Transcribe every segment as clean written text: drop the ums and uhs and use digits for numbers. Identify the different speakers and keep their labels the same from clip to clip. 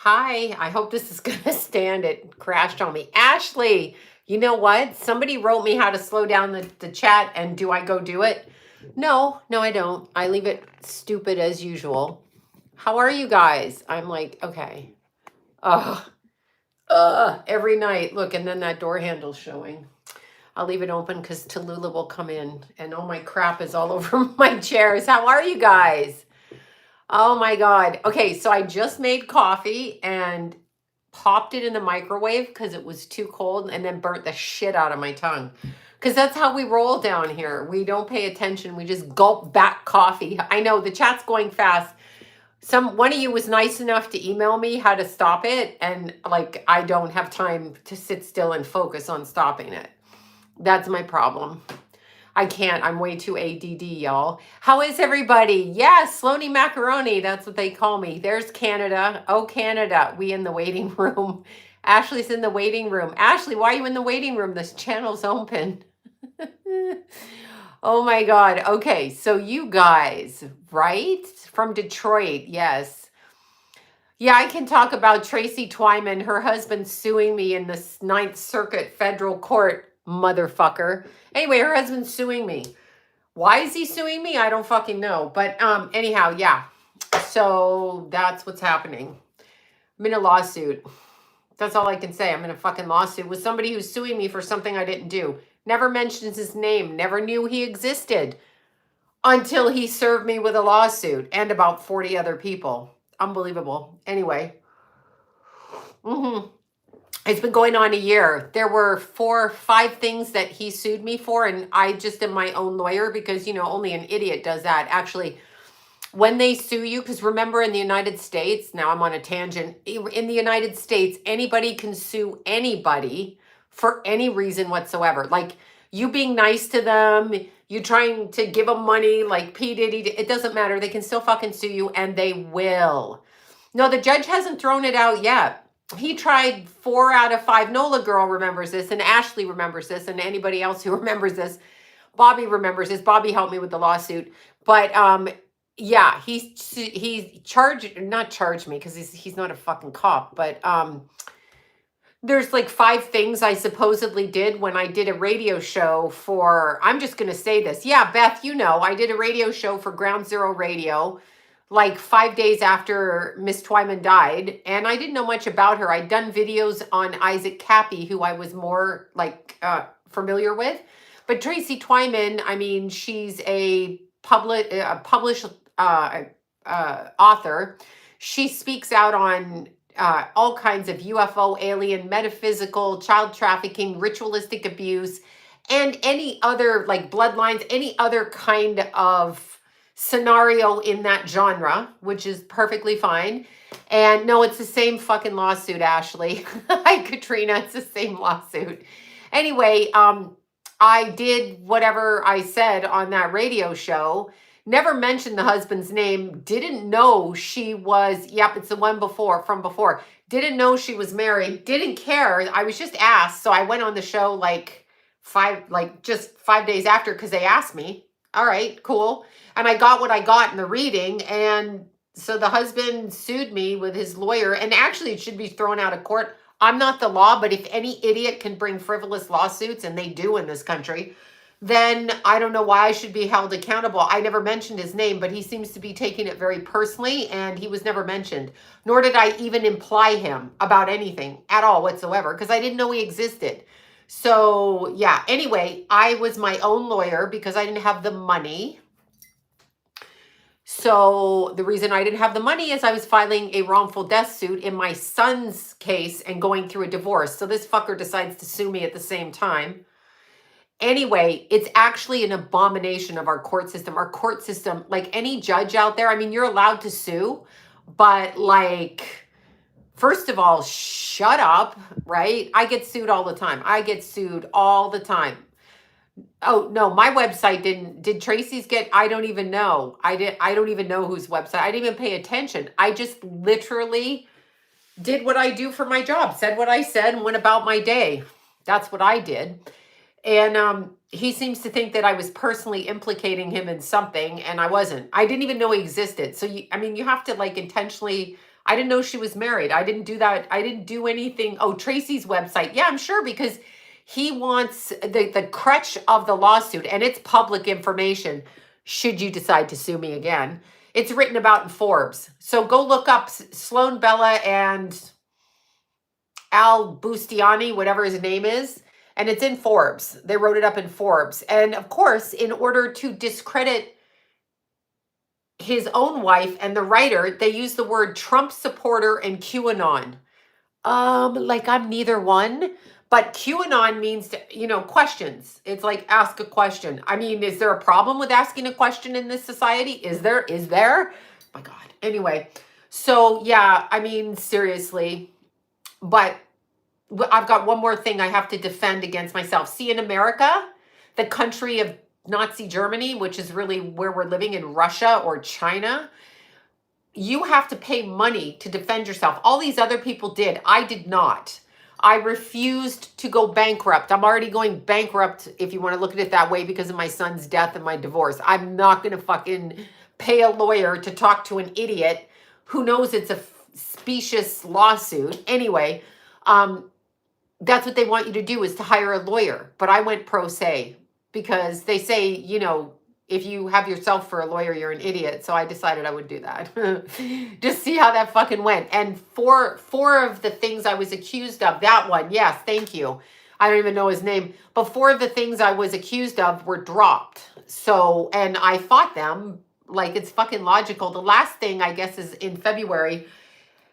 Speaker 1: Hi, I hope this is going to stand. It crashed on me. Ashley, you know what? Somebody wrote me how to slow down the chat, and do I go do it? No, I don't. I leave it stupid as usual. How are you guys? I'm like, okay. Ugh, every night. Look, and then that door handle's showing. I'll leave it open because Tallulah will come in, and all my crap is all over my chairs. How are you guys? Oh my God. Okay, so I just made coffee and popped it in the microwave because it was too cold and then burnt the shit out of my tongue. Because that's how we roll down here. We don't pay attention. We just gulp back coffee. I know the chat's going fast. One of you was nice enough to email me how to stop it. And like, I don't have time to sit still and focus on stopping it. That's my problem. I can't. I'm way too ADD, y'all. How is everybody? Yes, Sloany Macaroni. That's what they call me. There's Canada. Oh, Canada. We in the waiting room. Ashley's in the waiting room. Ashley, why are you in the waiting room? This channel's open. Oh my God. Okay, so you guys, right? From Detroit, yes. Yeah, I can talk about Tracytman, her husband suing me in the Ninth Circuit Federal Court, motherfucker. Anyway, her husband's suing me. Why is he suing me? I don't fucking know. But anyhow, yeah. So that's what's happening. I'm in a lawsuit. That's all I can say. I'm in a fucking lawsuit with somebody who's suing me for something I didn't do. Never mentions his name. Never knew he existed until he served me with a lawsuit and about 40 other people. Unbelievable. Anyway. It's been going on a year. There were 4 or 5 things that he sued me for, and I just am my own lawyer because, only an idiot does that. Actually, when they sue you, because remember in the United States, now I'm on a tangent, in the United States, anybody can sue anybody for any reason whatsoever. Like you being nice to them, you trying to give them money like P. Diddy, it doesn't matter. They can still fucking sue you, and they will. No, the judge hasn't thrown it out yet. He tried 4 out of 5. Nola girl remembers this, and Ashley remembers this, and anybody else who remembers this. Bobby remembers this. Bobby helped me with the lawsuit. But yeah, he not charged me because he's not a fucking cop, but there's like 5 things I supposedly did when I did a radio show for, I'm just going to say this. Yeah, Beth, I did a radio show for Ground Zero Radio like 5 days after Miss Twyman died. And I didn't know much about her. I'd done videos on Isaac Cappy, who I was more like familiar with. But Tracy Twyman, I mean, she's a published author. She speaks out on all kinds of UFO, alien, metaphysical, child trafficking, ritualistic abuse, and any other like bloodlines, any other kind of scenario in that genre, which is perfectly fine. And no, it's the same fucking lawsuit, Ashley. Hi, Katrina. It's the same lawsuit. Anyway, I did whatever I said on that radio show. Never mentioned the husband's name. Didn't know she was, yep, it's the one from before. Didn't know she was married. Didn't care. I was just asked. So I went on the show like just 5 days after because they asked me. All right, cool. And I got what I got in the reading. And so the husband sued me with his lawyer. And actually, it should be thrown out of court. I'm not the law, but if any idiot can bring frivolous lawsuits, and they do in this country, then I don't know why I should be held accountable. I never mentioned his name, but he seems to be taking it very personally, and he was never mentioned. Nor did I even imply him about anything at all whatsoever, because I didn't know he existed. So yeah, anyway, I was my own lawyer because I didn't have the money. So the reason I didn't have the money is I was filing a wrongful death suit in my son's case and going through a divorce. So this fucker decides to sue me at the same time. Anyway, it's actually an abomination of our court system. Our court system, like any judge out there, I mean, you're allowed to sue, but like, first of all, shut up, right? I get sued all the time. Oh, no, my website did Tracy's get, I don't even know. I don't even know whose website. I didn't even pay attention. I just literally did what I do for my job, said what I said, and went about my day. That's what I did. And he seems to think that I was personally implicating him in something, and I wasn't. I didn't even know he existed. So, you have to like intentionally I didn't know she was married. I didn't do that. I didn't do anything. Oh, Tracy's website. Yeah, I'm sure, because he wants the crutch of the lawsuit, and it's public information should you decide to sue me again. It's written about in Forbes. So go look up Sloan Bella and Al Bustiani, whatever his name is, and it's in Forbes. They wrote it up in Forbes. And of course, in order to discredit his own wife and the writer, they use the word Trump supporter and QAnon. Like I'm neither one, but QAnon means, questions. It's like ask a question. I mean, is there a problem with asking a question in this society? Is there? Is there? My God. Anyway, so yeah, I mean, seriously, but I've got one more thing I have to defend against myself. See, in America, the country of Nazi Germany, which is really where we're living in Russia or China, you have to pay money to defend yourself. All these other people did. I did not. I refused to go bankrupt. I'm already going bankrupt, if you want to look at it that way, because of my son's death and my divorce. I'm not going to fucking pay a lawyer to talk to an idiot who knows it's a specious lawsuit. Anyway, that's what they want you to do, is to hire a lawyer. But I went pro se because they say, if you have yourself for a lawyer, you're an idiot. So I decided I would do that. Just see how that fucking went. And four of the things I was accused of, that one, yes, thank you. I don't even know his name. But 4 of the things I was accused of were dropped. So, and I fought them like it's fucking logical. The last thing, I guess, is in February.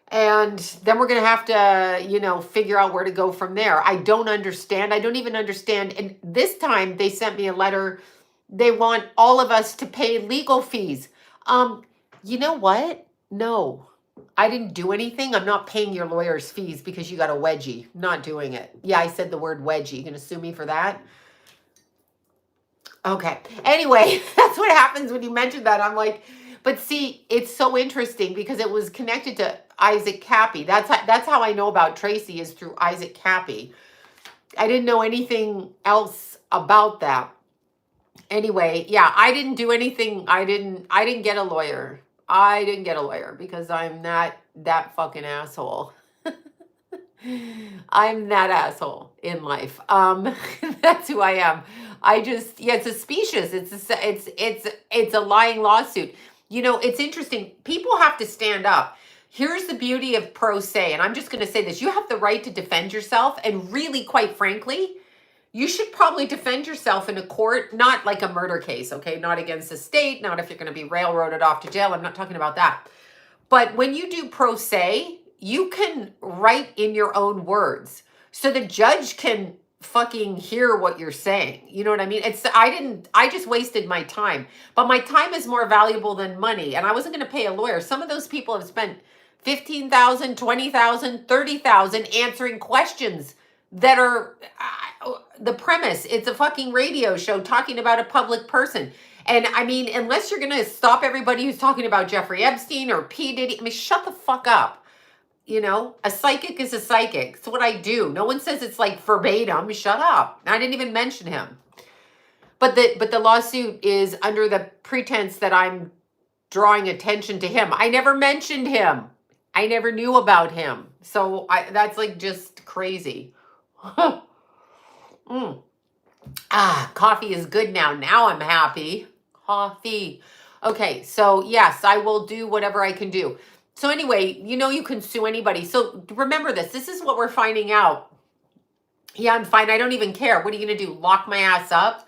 Speaker 1: And then we're going to have to, figure out where to go from there. I don't understand. I don't even understand. And this time they sent me a letter. They want all of us to pay legal fees. You know what? No, I didn't do anything. I'm not paying your lawyer's fees because you got a wedgie. Not doing it. Yeah, I said the word wedgie. You gonna sue me for that? Okay. Anyway, that's what happens when you mention that. I'm like, but see, it's so interesting because it was connected to Isaac Cappy. That's how I know about Tracy, is through Isaac Cappy. I didn't know anything else about that. Anyway, yeah, I didn't do anything. I didn't get a lawyer. I didn't get a lawyer because I'm not that fucking asshole. I'm that asshole in life. That's who I am. It's a specious. It's a lying lawsuit. It's interesting. People have to stand up. Here's the beauty of pro se, and I'm just going to say this. You have the right to defend yourself, and really, quite frankly, you should probably defend yourself in a court, not like a murder case, okay? Not against the state, not if you're going to be railroaded off to jail. I'm not talking about that. But when you do pro se, you can write in your own words. So the judge can fucking hear what you're saying. You know what I mean? I just wasted my time. But my time is more valuable than money. And I wasn't going to pay a lawyer. Some of those people have spent $15,000, $20,000, $30,000 answering questions that are the premise. It's a fucking radio show talking about a public person. And I mean, unless you're going to stop everybody who's talking about Jeffrey Epstein or P. Diddy, I mean, shut the fuck up. A psychic is a psychic. It's what I do. No one says it's like verbatim. Shut up. I didn't even mention him. But the lawsuit is under the pretense that I'm drawing attention to him. I never mentioned him. I never knew about him. So that's like just crazy. Coffee is good now. Now I'm happy. Coffee. Okay, so yes, I will do whatever I can do. So anyway, you can sue anybody. So remember this. This is what we're finding out. Yeah, I'm fine. I don't even care. What are you going to do? Lock my ass up?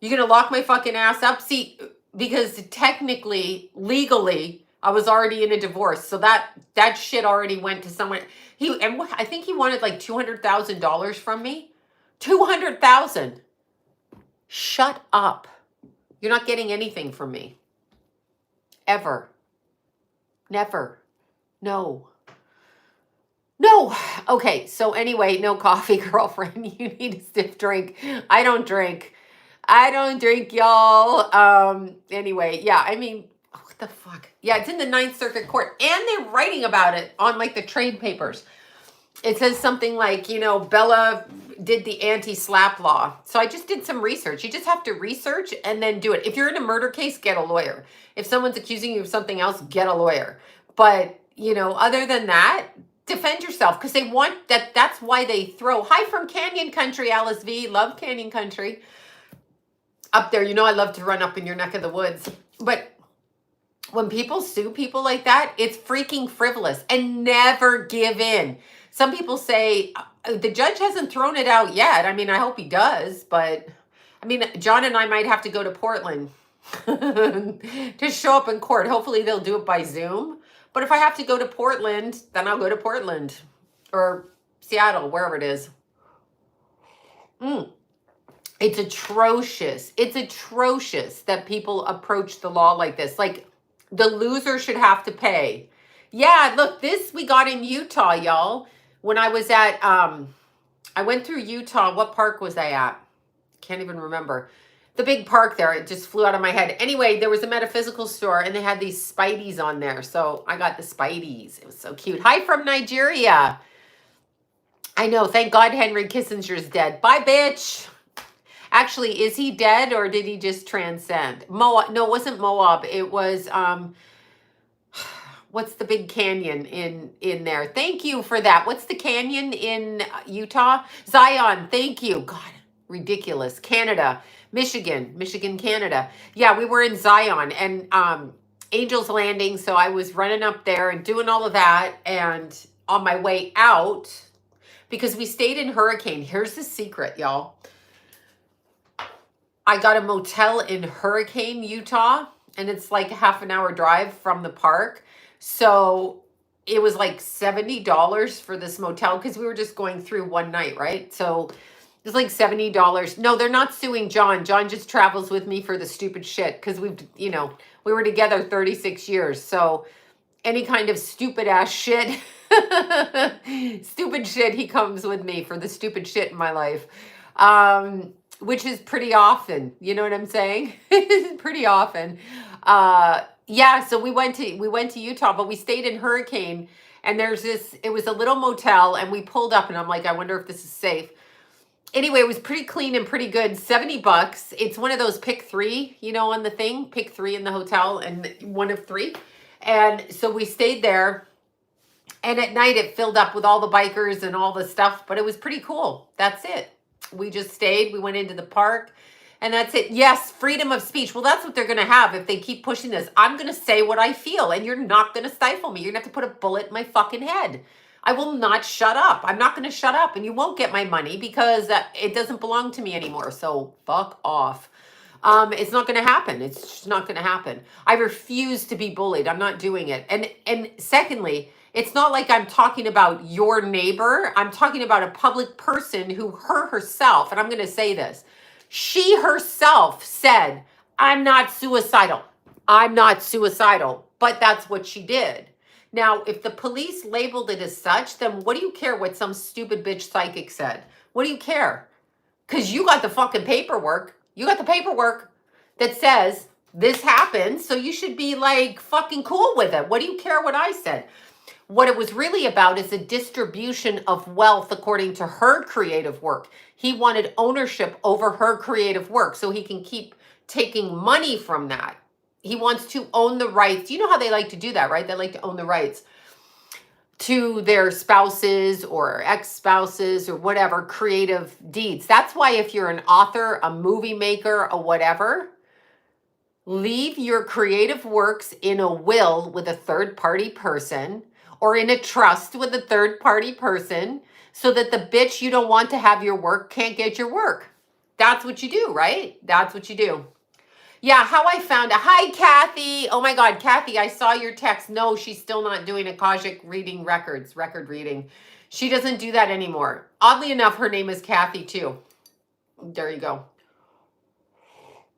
Speaker 1: You're going to lock my fucking ass up? See, because technically, legally, I was already in a divorce. So that shit already went to someone. I think he wanted like $200,000 from me. $200,000. Shut up. You're not getting anything from me. Ever. Never. No. Okay, so anyway, no coffee, girlfriend. You need a stiff drink. I don't drink, y'all. Anyway, yeah, I mean, what the fuck? Yeah, it's in the Ninth Circuit Court, and they're writing about it on like the trade papers. It says something like, Bella did the anti-slap law. So I just did some research. You just have to research and then do it. If you're in a murder case, get a lawyer. If someone's accusing you of something else, get a lawyer. But other than that, defend yourself because they want that. That's why they throw. Hi from Canyon Country, Alice V. Love Canyon Country. Up there, I love to run up in your neck of the woods. But when people sue people like that, it's freaking frivolous, and never give in. Some people say the judge hasn't thrown it out yet. I mean, I hope he does, but I mean, John and I might have to go to Portland to show up in court. Hopefully they'll do it by Zoom. But if I have to go to Portland, then I'll go to Portland or Seattle, wherever it is. It's atrocious. It's atrocious that people approach the law like this. Like, the loser should have to pay. Yeah, look, this we got in Utah, y'all. When I was at, I went through Utah. What park was I at? Can't even remember. The big park there. It just flew out of my head. Anyway, there was a metaphysical store, and they had these Spideys on there. So I got the Spideys. It was so cute. Hi from Nigeria. I know. Thank God Henry Kissinger's dead. Bye, bitch. Actually, is he dead or did he just transcend? Moab? No, it wasn't Moab. It was what's the big canyon in there? Thank you for that. What's the canyon in Utah? Zion. Thank you. God, ridiculous. Canada, Michigan, Canada. Yeah, we were in Zion and Angel's Landing. So I was running up there and doing all of that, and on my way out, because we stayed in Hurricane. Here's the secret, y'all. I got a motel in Hurricane, Utah, and it's like a half an hour drive from the park. So it was like $70 for this motel because we were just going through one night, right? So it was like $70. No, they're not suing John. John just travels with me for the stupid shit because we were together 36 years. So any kind of stupid ass shit, stupid shit, he comes with me for the stupid shit in my life. Which is pretty often, you know what I'm saying? Pretty often. Yeah, so we went to Utah, but we stayed in Hurricane, and it was a little motel, and we pulled up, and I'm like, I wonder if this is safe. Anyway, it was pretty clean and pretty good. $70. It's one of those pick three, on the thing, pick three in the hotel, and one of three. And so we stayed there, and at night it filled up with all the bikers and all the stuff, but it was pretty cool. That's it. We just stayed. We went into the park, and that's it. Yes, freedom of speech. Well, that's what they're going to have if they keep pushing this. I'm going to say what I feel, and you're not going to stifle me. You're going to have to put a bullet in my fucking head. I will not shut up. I'm not going to shut up, and you won't get my money because it doesn't belong to me anymore. So fuck off. It's not going to happen. It's just not going to happen. I refuse to be bullied. I'm not doing it. And secondly, it's not like I'm talking about your neighbor. I'm talking about a public person who herself, and I'm going to say this, she herself said, I'm not suicidal. I'm not suicidal. But that's what she did. Now, if the police labeled it as such, then what do you care what some stupid bitch psychic said? What do you care? Because you got the fucking paperwork. You got the paperwork that says this happened. So you should be like fucking cool with it. What do you care what I said? What it was really about is a distribution of wealth according to her creative work. He wanted ownership over her creative work so he can keep taking money from that. He wants to own the rights. You know how they like to do that, right? They like to own the rights to their spouses or ex-spouses or whatever creative deeds. That's why if you're an author, a movie maker, or whatever, leave your creative works in a will with a third-party person or in a trust with a third-party person so that the bitch you don't want to have your work can't get your work. That's what you do, right? That's what you do. Yeah, how I found it. Hi, Kathy. Oh my God, Kathy, I saw your text. No, she's still not doing Akashic reading record reading. She doesn't do that anymore. Oddly enough, her name is Kathy too. There you go.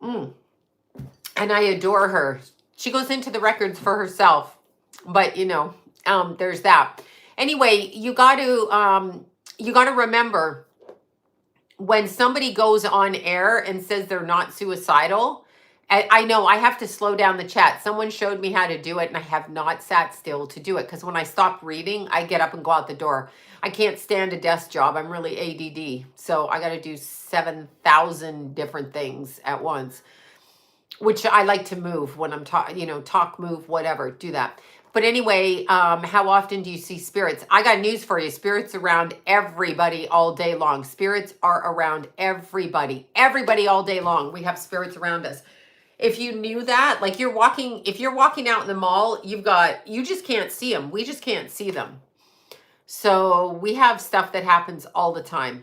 Speaker 1: And I adore her. She goes into the records for herself, but there's that. Anyway, you got to remember when somebody goes on air and says they're not suicidal. I know I have to slow down the chat. Someone showed me how to do it, and I have not sat still to do it because when I stop reading, I get up and go out the door. I can't stand a desk job. I'm really ADD, so I got to do 7,000 different things at once, which I like to move when I'm talk, move, whatever, do that. But anyway, how often do you see spirits? I got news for you. Spirits around everybody all day long. Spirits are around everybody. Everybody all day long. We have spirits around us. If you knew that, like if you're walking out in the mall, you just can't see them. We just can't see them. So we have stuff that happens all the time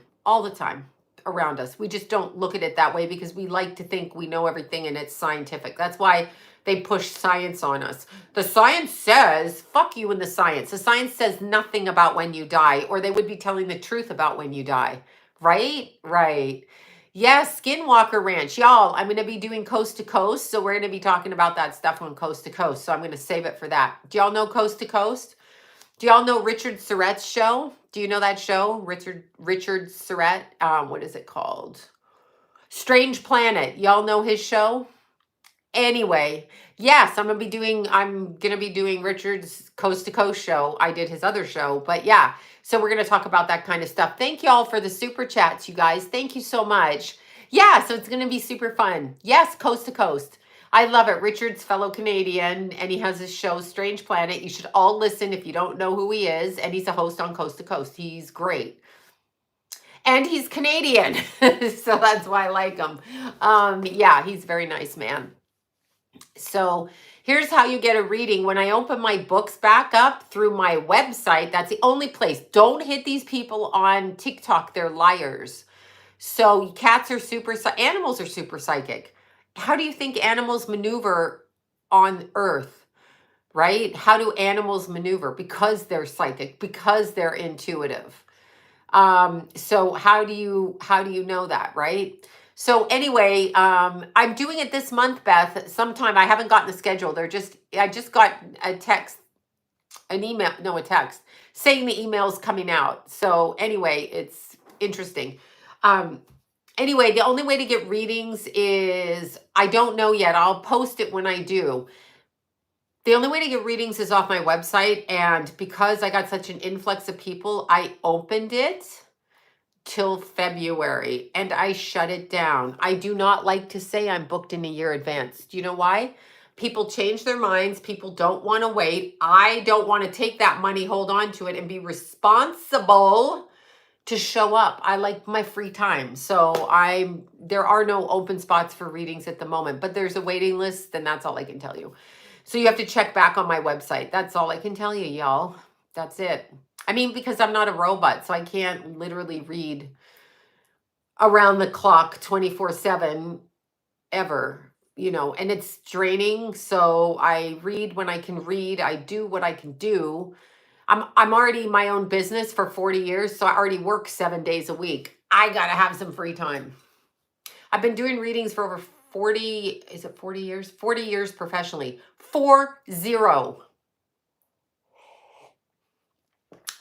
Speaker 1: around us. We just don't look at it that way because we like to think we know everything and it's scientific. That's why they push science on us. The science says, fuck you and the science. The science says nothing about when you die, or they would be telling the truth about when you die. Right? Right. Yes, Skinwalker Ranch. Y'all, I'm going to be doing Coast to Coast. So we're going to be talking about that stuff on Coast to Coast. So I'm going to save it for that. Do y'all know Coast to Coast? Do y'all know Richard Surrett's show? Do you know that show? Richard Surrett. What is it called? Strange Planet. Y'all know his show? Anyway, yes, I'm gonna be doing Richard's Coast to Coast show. I did his other show, but yeah. So we're gonna talk about that kind of stuff. Thank y'all for the super chats, you guys. Thank you so much. Yeah, so it's gonna be super fun. Yes, Coast to Coast. I love it. Richard's fellow Canadian, and he has his show, Strange Planet. You should all listen if you don't know who he is. And he's a host on Coast to Coast. He's great. And he's Canadian, so that's why I like him. Yeah, he's a very nice man. So here's how you get a reading. When I open my books back up through my website, that's the only place. Don't hit these people on TikTok. They're liars. So cats are animals are super psychic. How do you think animals maneuver on Earth, right? How do animals maneuver? Because they're psychic, because they're intuitive. So how do you know that, right? So anyway, I'm doing it this month, Beth. Sometime I haven't gotten the schedule. I just got a text, a text saying the email's coming out. So anyway, it's interesting. Anyway, the only way to get readings is, I don't know yet. I'll post it when I do. The only way to get readings is off my website. And because I got such an influx of people, I opened it till February and I shut it down. I do not like to say I'm booked in a year advance. Do you know why? People change their minds. People don't want to wait. I don't want to take that money, hold on to it, and be responsible to show up. I like my free time. So there are no open spots for readings at the moment, but there's a waiting list, and that's all I can tell you. So you have to check back on my website. That's all I can tell you, y'all. That's it. I mean, because I'm not a robot, so I can't literally read around the clock 24/7 ever, and it's draining. So I read when I can read. I do what I can do. I'm already my own business for 40 years, so I already work 7 days a week. I got to have some free time. I've been doing readings for over 40, is it 40 years? 40 years professionally. 40.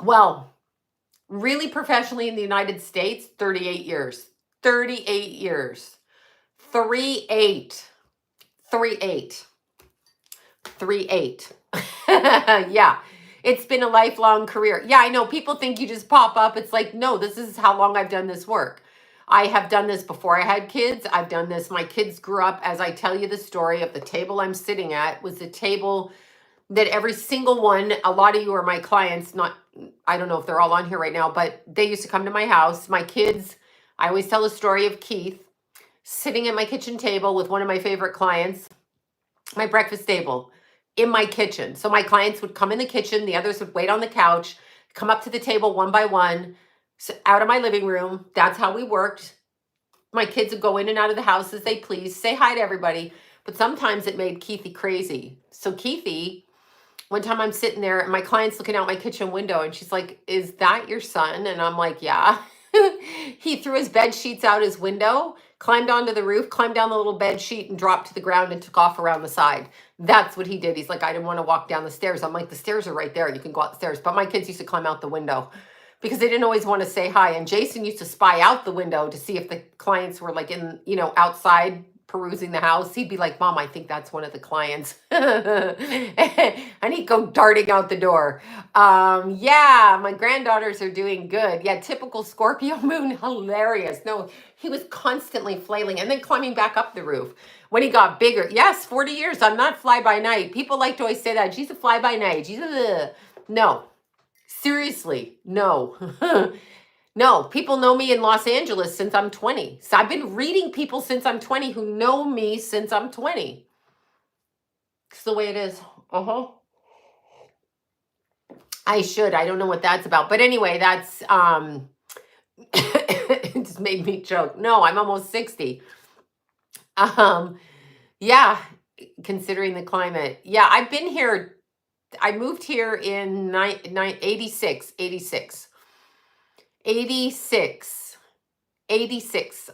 Speaker 1: Well, really professionally in the United States, 38 years. 38 years. 38. 38. 38. Yeah. It's been a lifelong career. Yeah, I know. People think you just pop up. It's like, no, this is how long I've done this work. I have done this before I had kids. I've done this. My kids grew up, as I tell you the story of the table I'm sitting at, was the table that every single one, a lot of you are my clients, I don't know if they're all on here right now, but they used to come to my house. My kids, I always tell the story of Keith sitting at my kitchen table with one of my favorite clients, my breakfast table in my kitchen. So my clients would come in the kitchen, the others would wait on the couch, come up to the table one by one, out of my living room. That's how we worked. My kids would go in and out of the house as they please, say hi to everybody. But sometimes it made Keithy crazy. So Keithy, one time I'm sitting there and my client's looking out my kitchen window and she's like, "Is that your son?" And I'm like, "Yeah." He threw his bed sheets out his window, climbed onto the roof, climbed down the little bed sheet and dropped to the ground and took off around the side. That's what he did. He's like, "I didn't want to walk down the stairs." I'm like, "The stairs are right there. You can go up the stairs." But my kids used to climb out the window because they didn't always want to say hi. And Jason used to spy out the window to see if the clients were like outside perusing the house, he'd be like, Mom, I think that's one of the clients. And he'd go darting out the door. Yeah, my granddaughters are doing good. Yeah, typical Scorpio moon, hilarious. No, he was constantly flailing and then climbing back up the roof when he got bigger. Yes, 40 years. I'm not fly by night. People like to always say that. She's a fly by night. No, seriously, no. No, people know me in Los Angeles since I'm 20. So I've been reading people since I'm 20 who know me since I'm 20. It's the way it is. Uh-huh. I should. I don't know what that's about. But anyway, that's it just made me choke. No, I'm almost 60. Yeah, considering the climate. Yeah, I've been here. I moved here in 86. 86.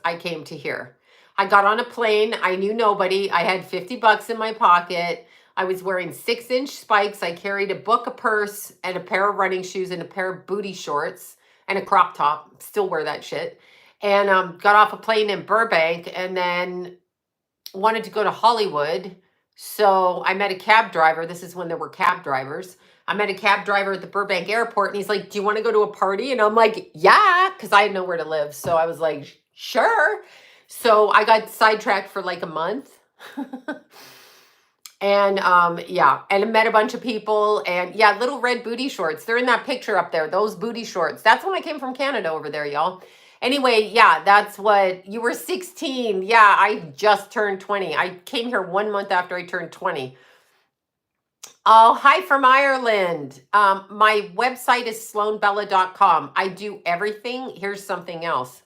Speaker 1: I came to here. I got on a plane. I knew nobody. I had $50 in my pocket. I was wearing 6-inch spikes. I carried a book, a purse, and a pair of running shoes and a pair of booty shorts and a crop top. Still wear that shit. And got off a plane in Burbank and then wanted to go to Hollywood. So I met a cab driver. This is when there were cab drivers. I met a cab driver at the Burbank airport and he's like, do you want to go to a party? And I'm like, yeah, because I had nowhere to live. So I was like, sure. So I got sidetracked for like a month. And yeah, and I met a bunch of people and yeah, little red booty shorts. They're in that picture up there, those booty shorts. That's when I came from Canada over there, y'all. Anyway, yeah, that's what you were 16. Yeah, I just turned 20. I came here 1 month after I turned 20. Oh, hi from Ireland. My website is sloanbella.com. I do everything. Here's something else.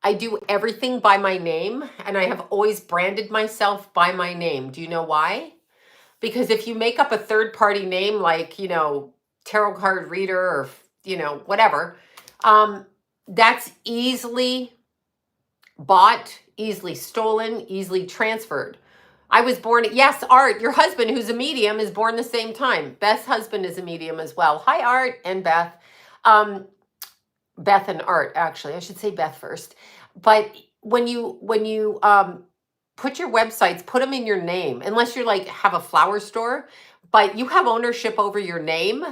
Speaker 1: I do everything by my name, and I have always branded myself by my name. Do you know why? Because if you make up a third-party name like, tarot card reader or, whatever, that's easily bought, easily stolen, easily transferred. I was born, yes, Art, your husband, who's a medium, is born the same time. Beth's husband is a medium as well. Hi, Art and Beth. Beth and Art, actually. I should say Beth first. But when you put your websites, put them in your name, unless you're like have a flower store, but you have ownership over your name.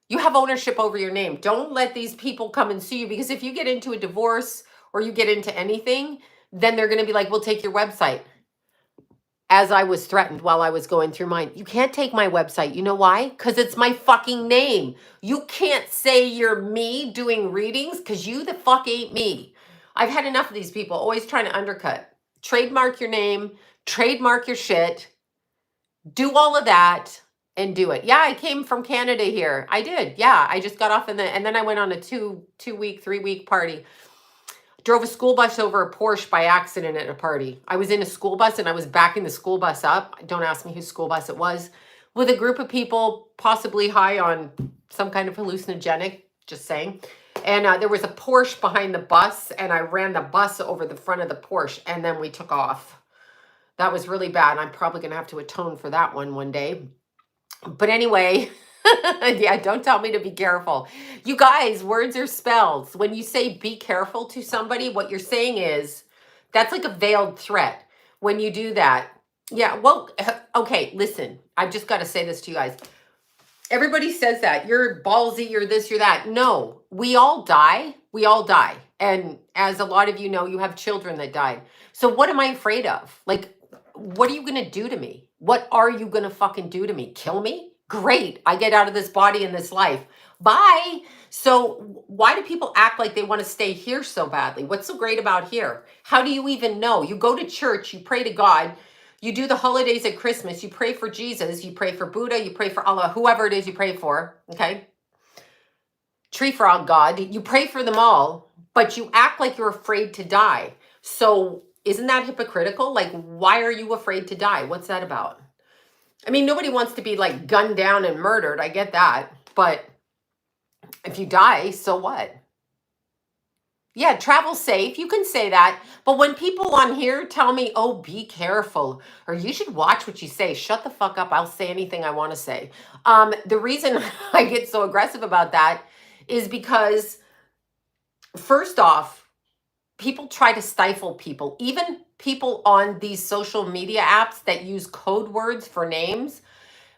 Speaker 1: You have ownership over your name. Don't let these people come and sue you, because if you get into a divorce or you get into anything, then they're going to be like, we'll take your website. As I was threatened while I was going through mine. You can't take my website. You know why? Because it's my fucking name. You can't say you're me doing readings because you the fuck ain't me. I've had enough of these people always trying to undercut. Trademark your name, trademark your shit, do all of that and do it. Yeah, I came from Canada here. I did. Yeah, I just got off and then I went on a 3-week party. Drove a school bus over a Porsche by accident at a party. I was in a school bus and I was backing the school bus up. Don't ask me whose school bus it was. With a group of people, possibly high on some kind of hallucinogenic, just saying. And there was a Porsche behind the bus and I ran the bus over the front of the Porsche and then we took off. That was really bad. I'm probably going to have to atone for that one day. But anyway... Yeah, don't tell me to be careful. You guys, words are spells. When you say be careful to somebody, what you're saying is that's like a veiled threat when you do that. Yeah, well, okay, listen, I've just got to say this to you guys. Everybody says that. You're ballsy, you're this, you're that. No, we all die. We all die. And as a lot of you know, you have children that died. So what am I afraid of? Like, what are you going to do to me? What are you going to fucking do to me? Kill me? Great. I get out of this body in this life. Bye. So why do people act like they want to stay here so badly? What's so great about here? How do you even know? You go to church, you pray to God, you do the holidays at Christmas, you pray for Jesus, you pray for Buddha, you pray for Allah, whoever it is you pray for, okay? Tree frog God, you pray for them all, but you act like you're afraid to die. So isn't that hypocritical? Like, why are you afraid to die? What's that about? I mean, nobody wants to be like gunned down and murdered. I get that. But if you die, so what? Yeah, travel safe. You can say that. But when people on here tell me, oh, be careful, or you should watch what you say, shut the fuck up. I'll say anything I want to say. The reason I get so aggressive about that is because, first off, people try to stifle people, even people on these social media apps that use code words for names,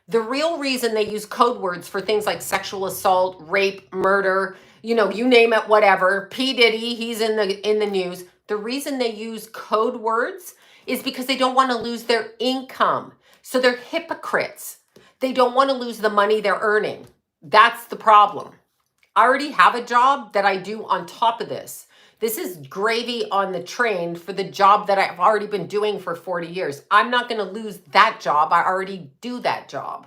Speaker 1: the real reason they use code words for things like sexual assault, rape, murder, you know, you name it, whatever. P. Diddy, he's in the news. The reason they use code words is because they don't want to lose their income. So they're hypocrites. They don't want to lose the money they're earning. That's the problem. I already have a job that I do on top of this. This is gravy on the train for the job that I've already been doing for 40 years. I'm not going to lose that job. I already do that job.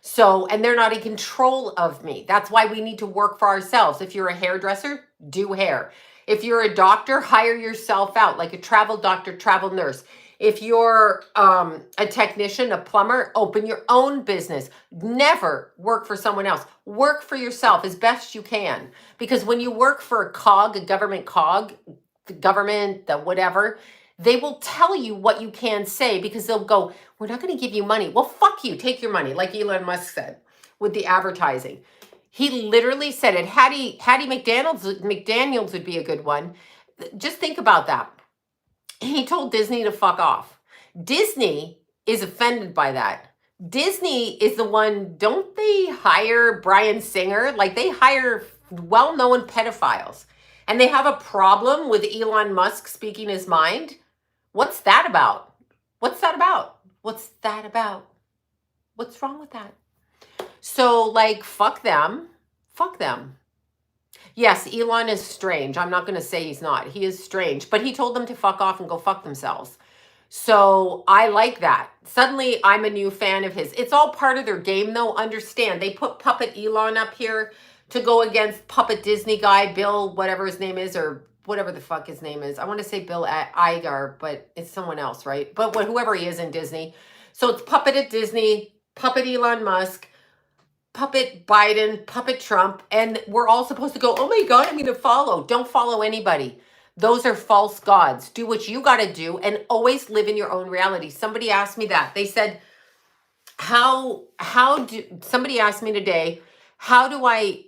Speaker 1: So, and they're not in control of me. That's why we need to work for ourselves. If you're a hairdresser, do hair. If you're a doctor, hire yourself out, like a travel doctor, travel nurse. If you're a technician, a plumber, open your own business. Never work for someone else. Work for yourself as best you can. Because when you work for a cog, a government cog, the government, the whatever, they will tell you what you can say because they'll go, we're not going to give you money. Well, fuck you. Take your money, like Elon Musk said with the advertising. He literally said it. Hattie McDaniels would be a good one. Just think about that. He told Disney to fuck off. Disney is offended by that. Disney is the one, don't they hire Bryan Singer? Like they hire well-known pedophiles. And they have a problem with Elon Musk speaking his mind. What's that about? What's that about? What's that about? What's wrong with that? So like, fuck them. Fuck them. Yes, Elon is strange. I'm not going to say he's not. He is strange. But he told them to fuck off and go fuck themselves. So I like that. Suddenly, I'm a new fan of his. It's all part of their game, though. Understand, they put Puppet Elon up here to go against Puppet Disney guy, Bill, whatever his name is, or whatever the fuck his name is. I want to say Bill Iger, but it's someone else, right? But whoever he is in Disney. So it's Puppet at Disney, Puppet Elon Musk, Puppet Biden, Puppet Trump, and we're all supposed to go, oh my God, I'm going to follow. Don't follow anybody. Those are false gods. Do what you got to do and always live in your own reality. Somebody asked me that. They said, somebody asked me today, how do I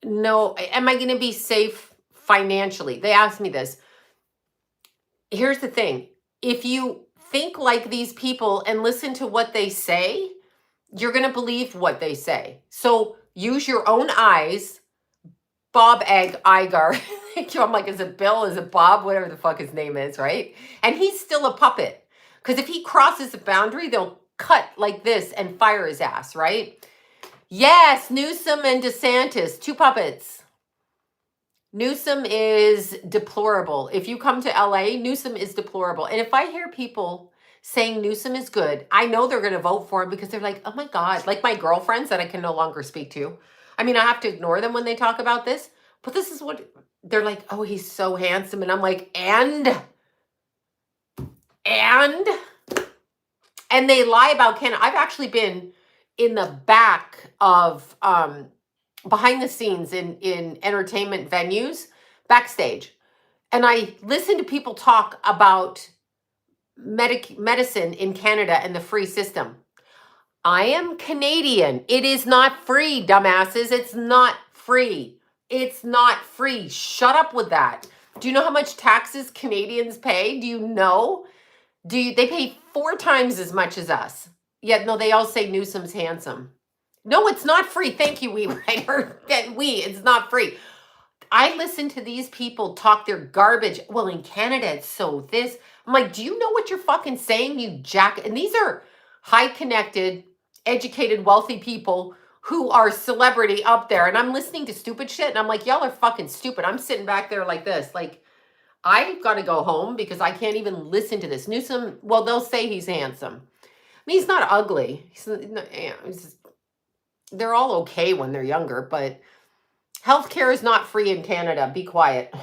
Speaker 1: know, am I going to be safe financially? They asked me this. Here's the thing. If you think like these people and listen to what they say, you're going to believe what they say. So use your own eyes. Bob Iger. I'm like, is it Bill? Is it Bob? Whatever the fuck his name is, right? And he's still a puppet. Because if he crosses the boundary, they'll cut like this and fire his ass, right? Yes, Newsom and DeSantis, two puppets. Newsom is deplorable. If you come to LA, Newsom is deplorable. And if I hear people saying Newsom is good, I know they're going to vote for him because they're like, oh my God, like my girlfriends that I can no longer speak to. I mean, I have to ignore them when they talk about this, but this is what they're like, oh, he's so handsome. And I'm like, and they lie about Canada. I've actually been in the back of, behind the scenes in entertainment venues, backstage. And I listen to people talk about medicine in Canada and the free system. I am Canadian. It is not free, dumbasses. It's not free. It's not free. Shut up with that. Do you know how much taxes Canadians pay? Do you know? They pay 4 times as much as us. Yet, no, they all say Newsom's handsome. No, it's not free. Thank you, it's not free. I listen to these people talk their garbage. Well, in Canada, it's so this. I'm like, do you know what you're fucking saying, you jack? And these are high connected, educated, wealthy people who are celebrity up there. And I'm listening to stupid shit. And I'm like, y'all are fucking stupid. I'm sitting back there like this. Like, I've got to go home because I can't even listen to this. Newsom, well, they'll say he's handsome. I mean, he's not ugly. They're all okay when they're younger, but healthcare is not free in Canada. Be quiet.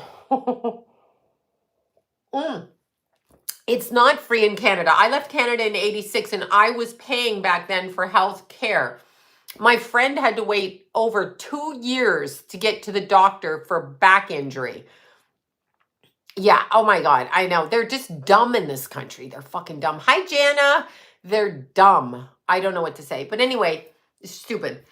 Speaker 1: It's not free in Canada. I left Canada in 86 and I was paying back then for health care. My friend had to wait over 2 years to get to the doctor for back injury. Yeah, oh my God, I know. They're just dumb in this country. They're fucking dumb. Hi, Jana. They're dumb. I don't know what to say. But anyway, it's stupid.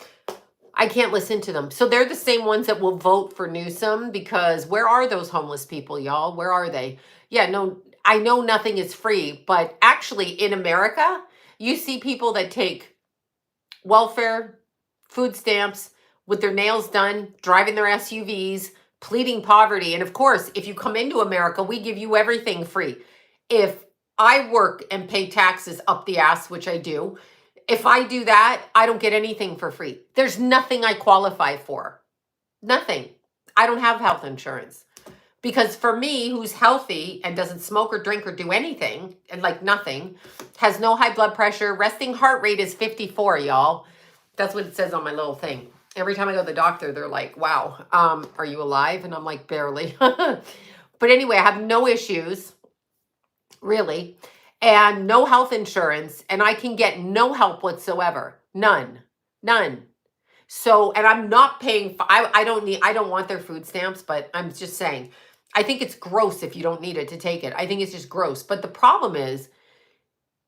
Speaker 1: I can't listen to them. So they're the same ones that will vote for Newsom because where are those homeless people, y'all? Where are they? Yeah, no, I know nothing is free, but actually in America, you see people that take welfare, food stamps, with their nails done, driving their SUVs, pleading poverty. And of course, if you come into America, we give you everything free. If I work and pay taxes up the ass, which I do, if I do that, I don't get anything for free. There's nothing I qualify for. Nothing. I don't have health insurance. Because for me, who's healthy and doesn't smoke or drink or do anything, and like nothing, has no high blood pressure, resting heart rate is 54, y'all. That's what it says on my little thing. Every time I go to the doctor, they're like, wow, are you alive? And I'm like, barely. But anyway, I have no issues, really, and no health insurance, and I can get no help whatsoever. None. None. So, and I'm not paying for, I don't want their food stamps, but I'm just saying, I think it's gross if you don't need it to take it. I think it's just gross. But the problem is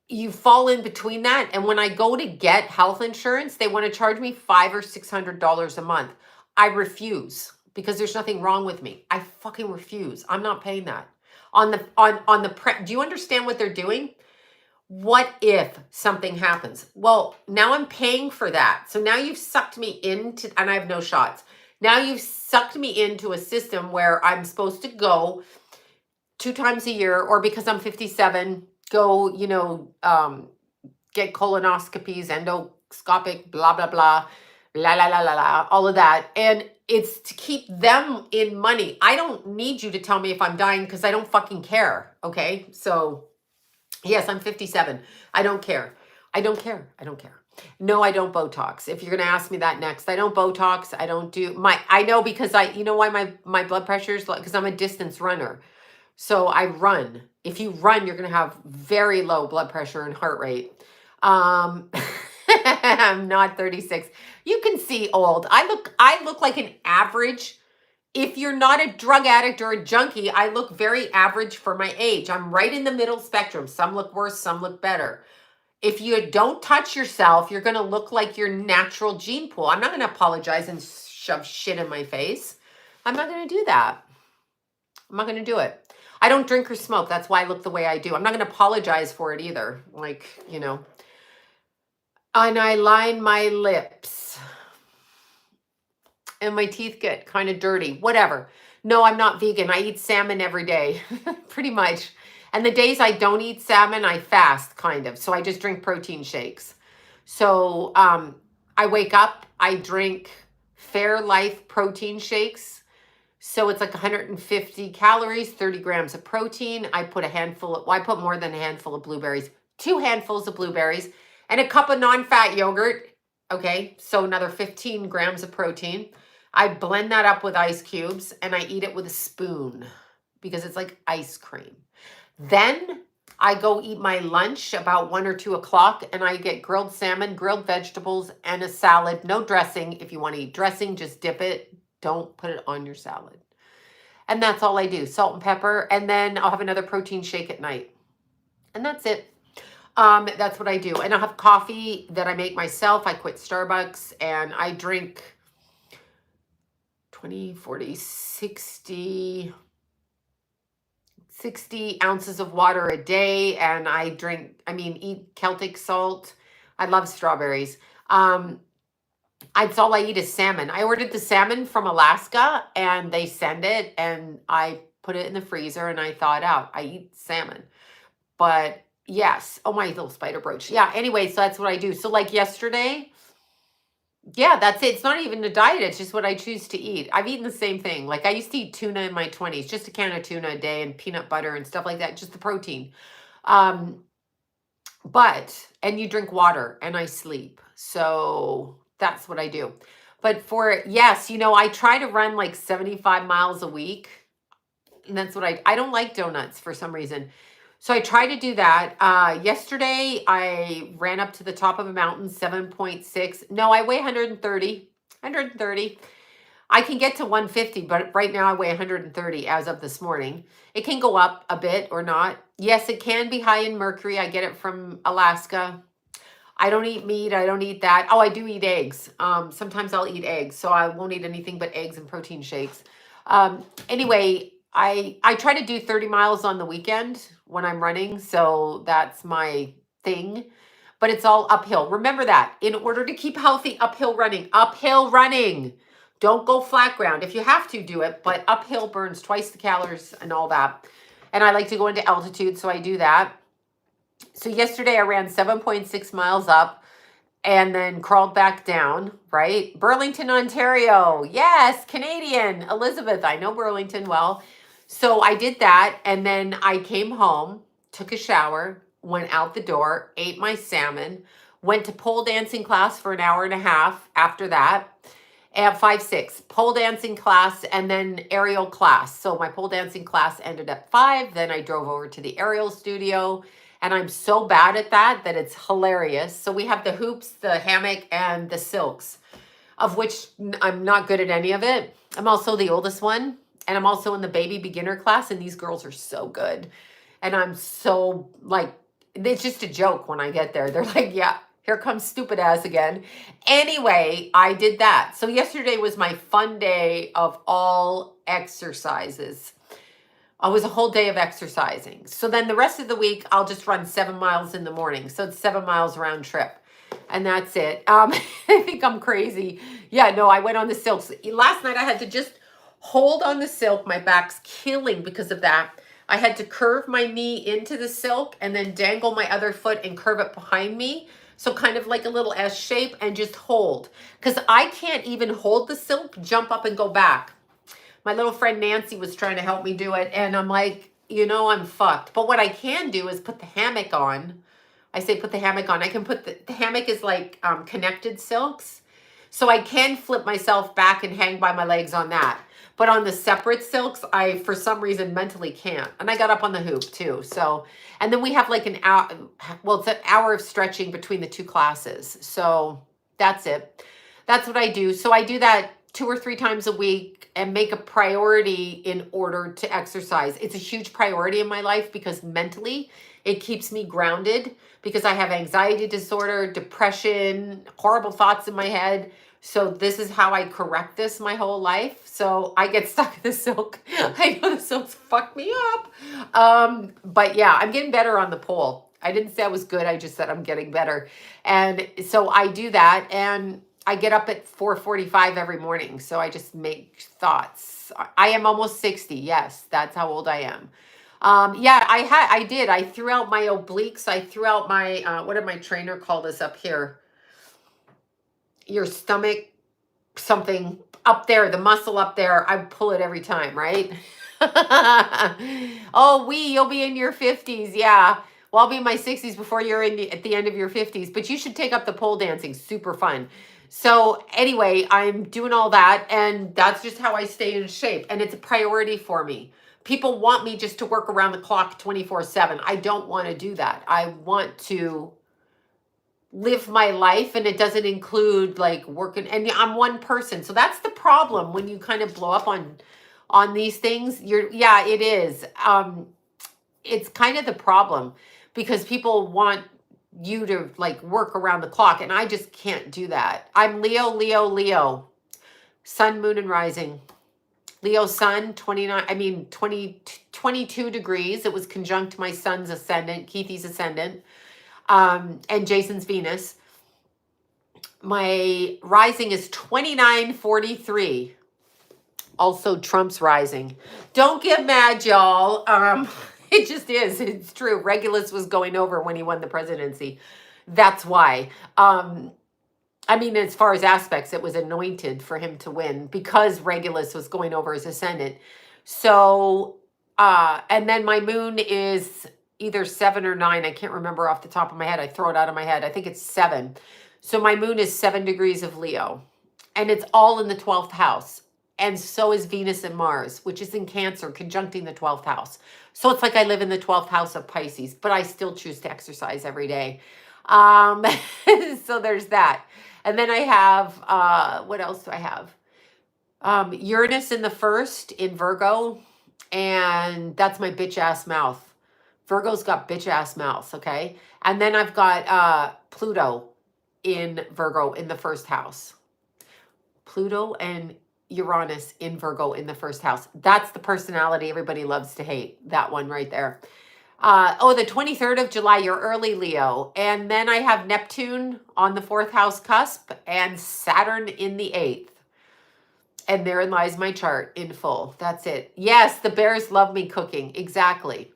Speaker 1: you fall in between that. And when I go to get health insurance, they want to charge me $500 or $600 a month. I refuse because there's nothing wrong with me. I fucking refuse. I'm not paying that. Do you understand what they're doing? What if something happens? Well, now I'm paying for that. So now you've sucked me into, and I have no shots. Now you've sucked me into a system where I'm supposed to go 2 times a year, or because I'm 57, go, get colonoscopies, endoscopic, blah, blah, blah, la, la, la, la, la, all of that. And it's to keep them in money. I don't need you to tell me if I'm dying because I don't fucking care. Okay. So yes, I'm 57. I don't care. I don't care. I don't care. No, I don't Botox. If you're going to ask me that next, I don't Botox. I don't do I know because you know why my blood pressure is because I'm a distance runner. So I run. If you run, you're going to have very low blood pressure and heart rate. I'm not 36. You can see old. I look like an average. If you're not a drug addict or a junkie, I look very average for my age. I'm right in the middle spectrum. Some look worse, some look better. If you don't touch yourself, you're going to look like your natural gene pool. I'm not going to apologize and shove shit in my face. I'm not going to do that. I'm not going to do it. I don't drink or smoke. That's why I look the way I do. I'm not going to apologize for it either. And I line my lips. And my teeth get kind of dirty, whatever. No, I'm not vegan. I eat salmon every day, pretty much. And the days I don't eat salmon, I fast, kind of. So I just drink protein shakes. So I wake up, I drink Fairlife protein shakes. So it's like 150 calories, 30 grams of protein. I put I put more than a handful of blueberries, 2 handfuls of blueberries, and a cup of non-fat yogurt. Okay, so another 15 grams of protein. I blend that up with ice cubes and I eat it with a spoon because it's like ice cream. Then I go eat my lunch about 1 or 2 o'clock and I get grilled salmon, grilled vegetables, and a salad. No dressing. If you want to eat dressing, just dip it. Don't put it on your salad. And that's all I do. Salt and pepper. And then I'll have another protein shake at night. And that's it. That's what I do. And I'll have coffee that I make myself. I quit Starbucks and I drink 20, 40, 60 ounces of water a day. And I eat Celtic salt. I love strawberries. That's all I eat is salmon. I ordered the salmon from Alaska and they send it and I put it in the freezer and I thaw it out. I eat salmon. But yes. Oh, my little spider brooch. Yeah. Anyway, so that's what I do. So like yesterday, yeah, that's it. It's not even a diet. It's just what I choose to eat. I've eaten the same thing. Like I used to eat tuna in my 20s, just a can of tuna a day and peanut butter and stuff like that. Just the protein. And you drink water and I sleep. So that's what I do. But yes, I try to run like 75 miles a week. And that's what I don't like donuts for some reason. So I try to do that. Yesterday, I ran up to the top of a mountain, 7.6. No, I weigh 130. I can get to 150, but right now I weigh 130 as of this morning. It can go up a bit or not. Yes, it can be high in mercury. I get it from Alaska. I don't eat meat. I don't eat that. Oh, I do eat eggs. Sometimes I'll eat eggs. So I won't eat anything but eggs and protein shakes. Anyway, I try to do 30 miles on the weekend when I'm running, so that's my thing. But it's all uphill. Remember that. In order to keep healthy, uphill running. Uphill running. Don't go flat ground. If you have to, do it, but uphill burns twice the calories and all that. And I like to go into altitude, so I do that. So yesterday I ran 7.6 miles up and then crawled back down, right? Burlington, Ontario. Yes, Canadian. Elizabeth, I know Burlington well. So I did that, and then I came home, took a shower, went out the door, ate my salmon, went to pole dancing class for an hour and a half after that. At 5, 6, pole dancing class and then aerial class. So my pole dancing class ended at 5. Then I drove over to the aerial studio, and I'm so bad at that it's hilarious. So we have the hoops, the hammock, and the silks, of which I'm not good at any of it. I'm also the oldest one, and I'm also in the baby beginner class, and these girls are so good. And I'm so like, it's just a joke when I get there. They're like, yeah, here comes stupid ass again. Anyway, I did that. So yesterday was my fun day of all exercises. It was a whole day of exercising. So then the rest of the week, I'll just run 7 miles in the morning. So it's 7 miles round trip. And that's it. I think I'm crazy. Yeah, no, I went on the silks. Last night I had to just hold on the silk. My back's killing because of that. I had to curve my knee into the silk and then dangle my other foot and curve it behind me. So kind of like a little S shape, and just hold. Because I can't even hold the silk, jump up and go back. My little friend Nancy was trying to help me do it, and I'm like, I'm fucked. But what I can do is put the hammock on. I say put the hammock on. I can put the hammock is like connected silks. So I can flip myself back and hang by my legs on that. But on the separate silks, I, for some reason, mentally can't. And I got up on the hoop too. So, and then we have like an hour, well, it's an hour of stretching between the two classes. So that's it. That's what I do. So I do that 2 or 3 times a week and make a priority in order to exercise. It's a huge priority in my life because mentally it keeps me grounded, because I have anxiety disorder, depression, horrible thoughts in my head. So this is how I correct this my whole life. So I get stuck in the silk. I know the silks fuck me up. But yeah, I'm getting better on the pole. I didn't say I was good. I just said I'm getting better. And so I do that. And I get up at 4:45 every morning. So I just make thoughts. I am almost 60. Yes, that's how old I am. Yeah, I did. I threw out my obliques. I threw out my, what did my trainer call this up here? Your stomach, something up there, the muscle up there. I pull it every time, right? Oh, you'll be in your 50s. Yeah. Well, I'll be in my 60s before you're at the end of your 50s, but you should take up the pole dancing. Super fun. So anyway, I'm doing all that, and that's just how I stay in shape. And it's a priority for me. People want me just to work around the clock 24/7. I don't want to do that. I want to live my life, and it doesn't include like working, and I'm one person. So that's the problem when you kind of blow up on these things. Yeah, it is. It's kind of the problem, because people want you to like work around the clock, and I just can't do that. I'm Leo, sun, moon, and rising. Leo sun, 22 degrees. It was conjunct my son's ascendant, Keithy's ascendant, and Jason's Venus. My rising is 2943. Also Trump's rising. Don't get mad, y'all. It just is. It's true. Regulus was going over when he won the presidency. That's why. As far as aspects, it was anointed for him to win because Regulus was going over his ascendant. So, and then my moon is either 7 or 9. I can't remember off the top of my head. I throw it out of my head. I think it's 7. So my moon is 7 degrees of Leo, and it's all in the 12th house. And so is Venus and Mars, which is in Cancer, conjuncting the 12th house. So it's like I live in the 12th house of Pisces, but I still choose to exercise every day. So there's that. And then I have, what else do I have? Uranus in the 1st in Virgo, and that's my bitch ass mouth. Virgo's got bitch ass mouth, okay? And then I've got Pluto in Virgo in the 1st house. Pluto and Uranus in Virgo in the first house. That's the personality everybody loves to hate. That one right there. The 23rd of July, you're early Leo. And then I have Neptune on the fourth house cusp and Saturn in the eighth. And therein lies my chart in full. That's it. Yes, the bears love me cooking. Exactly.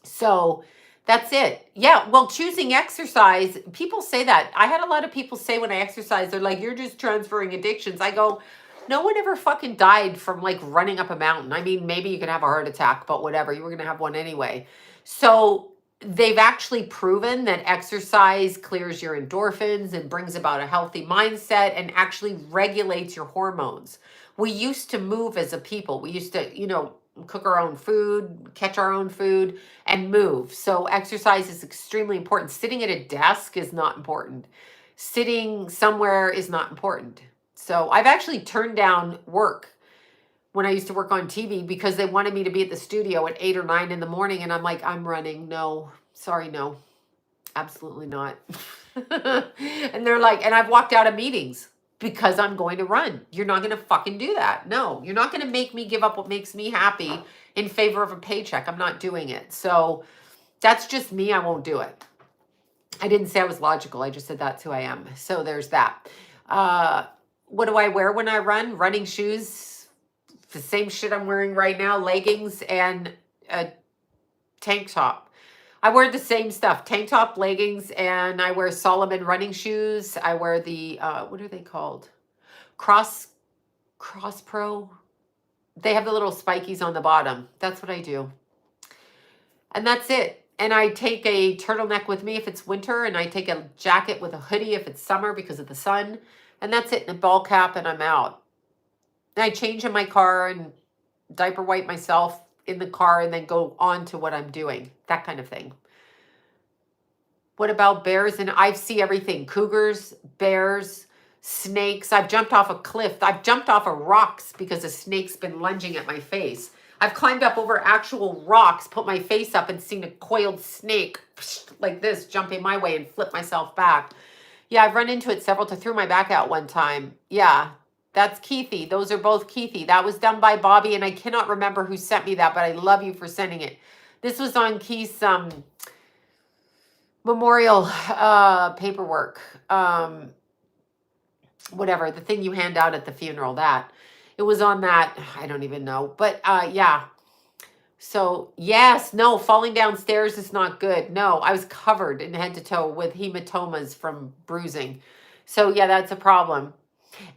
Speaker 1: So that's it. Yeah. Well, choosing exercise, people say that. I had a lot of people say when I exercise, they're like, you're just transferring addictions. I go, no one ever fucking died from like running up a mountain. I mean, maybe you can have a heart attack, but whatever. You were going to have one anyway. So they've actually proven that exercise clears your endorphins and brings about a healthy mindset and actually regulates your hormones. We used to move as a people. We used to, cook our own food, catch our own food, and move. So exercise is extremely important. Sitting at a desk is not important. Sitting somewhere is not important. So I've actually turned down work when I used to work on TV because they wanted me to be at the studio at 8 or 9 in the morning. And I'm like, I'm running. No, sorry, no, absolutely not. And they're like, and I've walked out of meetings because I'm going to run. You're not going to fucking do that. No, you're not going to make me give up what makes me happy in favor of a paycheck. I'm not doing it. So that's just me. I won't do it. I didn't say I was logical. I just said that's who I am. So there's that. What do I wear when I run? Running shoes, the same shit I'm wearing right now, leggings and a tank top. I wear the same stuff, tank top, leggings, and I wear Solomon running shoes. I wear the, what are they called? Cross Pro. They have the little spikies on the bottom. That's what I do. And that's it. And I take a turtleneck with me if it's winter, and I take a jacket with a hoodie if it's summer because of the sun. And that's it, and a ball cap, and I'm out. And I change in my car and diaper wipe myself in the car and then go on to what I'm doing. That kind of thing. What about bears? And I see everything. Cougars, bears, snakes. I've jumped off a cliff. I've jumped off of rocks because a snake's been lunging at my face. I've climbed up over actual rocks, put my face up and seen a coiled snake like this jumping my way and flip myself back. Yeah, I've run into it several times. Threw my back out one time. Yeah, that's Keithy. Those are both Keithy. That was done by Bobby, and I cannot remember who sent me that, but I love you for sending it. This was on Keith's memorial paperwork. Whatever, the thing you hand out at the funeral, that. It was on that. I don't even know. But yeah. So yes, no, falling downstairs is not good. No, I was covered in head to toe with hematomas from bruising. So yeah, that's a problem.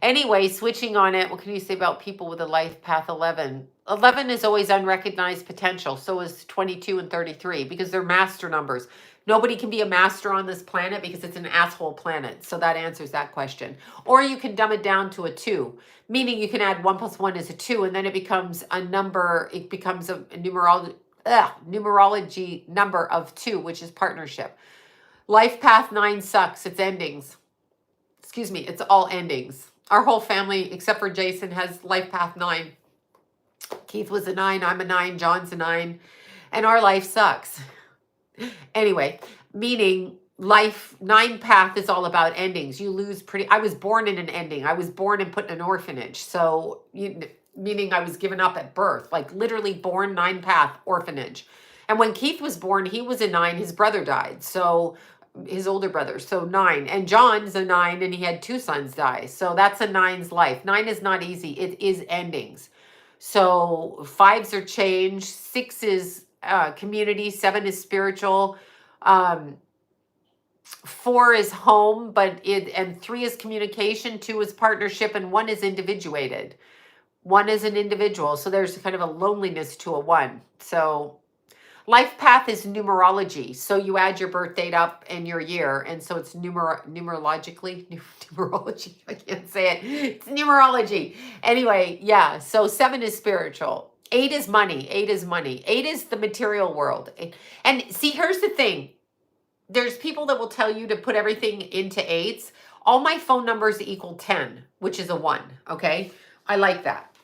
Speaker 1: Anyway, switching on it, what can you say about people with a life path 11? 11 is always unrecognized potential. So is 22 and 33 because they're master numbers. Nobody can be a master on this planet because it's an asshole planet. So that answers that question. Or you can dumb it down to a 2, meaning you can add 1 plus 1 is a 2, and then it becomes a number. It becomes a numerology number of 2, which is partnership. Life path 9 sucks. It's endings. Excuse me. It's all endings. Our whole family, except for Jason, has life path 9. Keith was a 9. I'm a 9. John's a 9. And our life sucks. Anyway, meaning life 9 path is all about endings. You lose I was born in an ending. I was born and put in an orphanage. So, meaning I was given up at birth, like literally born 9 path orphanage. And when Keith was born, he was a 9. His brother died. So his older brother. So 9. And John's a 9 and he had 2 sons die. So that's a 9's life. 9 is not easy. It is endings. So 5s are change. 6 is community. 7 is spiritual. 4 is home, and 3 is communication. 2 is partnership, and 1 is individuated. 1 is an individual. So there's kind of a loneliness to a 1. So life path is numerology. So you add your birth date up and your year. And so it's numerologically, numerology. I can't say it. It's numerology. Anyway, yeah. So 7 is spiritual. 8 is money. 8 is money. 8 is the material world. And see, here's the thing. There's people that will tell you to put everything into 8s. All my phone numbers equal 10, which is a 1. Okay. I like that.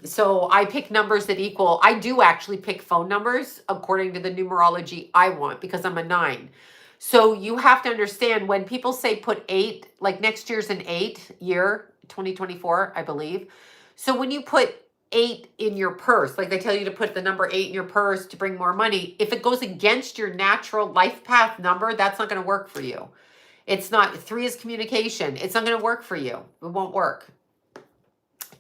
Speaker 1: So I pick numbers that equal, I do actually pick phone numbers according to the numerology I want because I'm a 9. So you have to understand when people say put 8, like next year's an 8 year, 2024, I believe. So when you put 8 in your purse, like they tell you to put the number 8 in your purse to bring more money, if it goes against your natural life path number, that's not going to work for you. It's not. 3 is communication. It's not going to work for you. It won't work.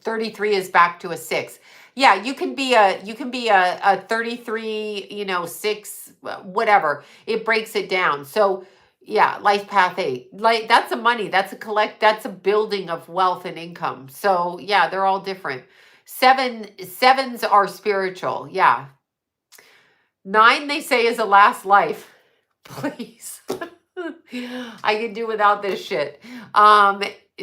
Speaker 1: 33 is back to a 6. Yeah, you can be a 33, 6, whatever. It breaks it down. So yeah, life path 8. Like that's a money, that's a building of wealth and income. So yeah, they're all different. Sevens are spiritual. Yeah. 9 they say is a last life. Please. I can do without this shit.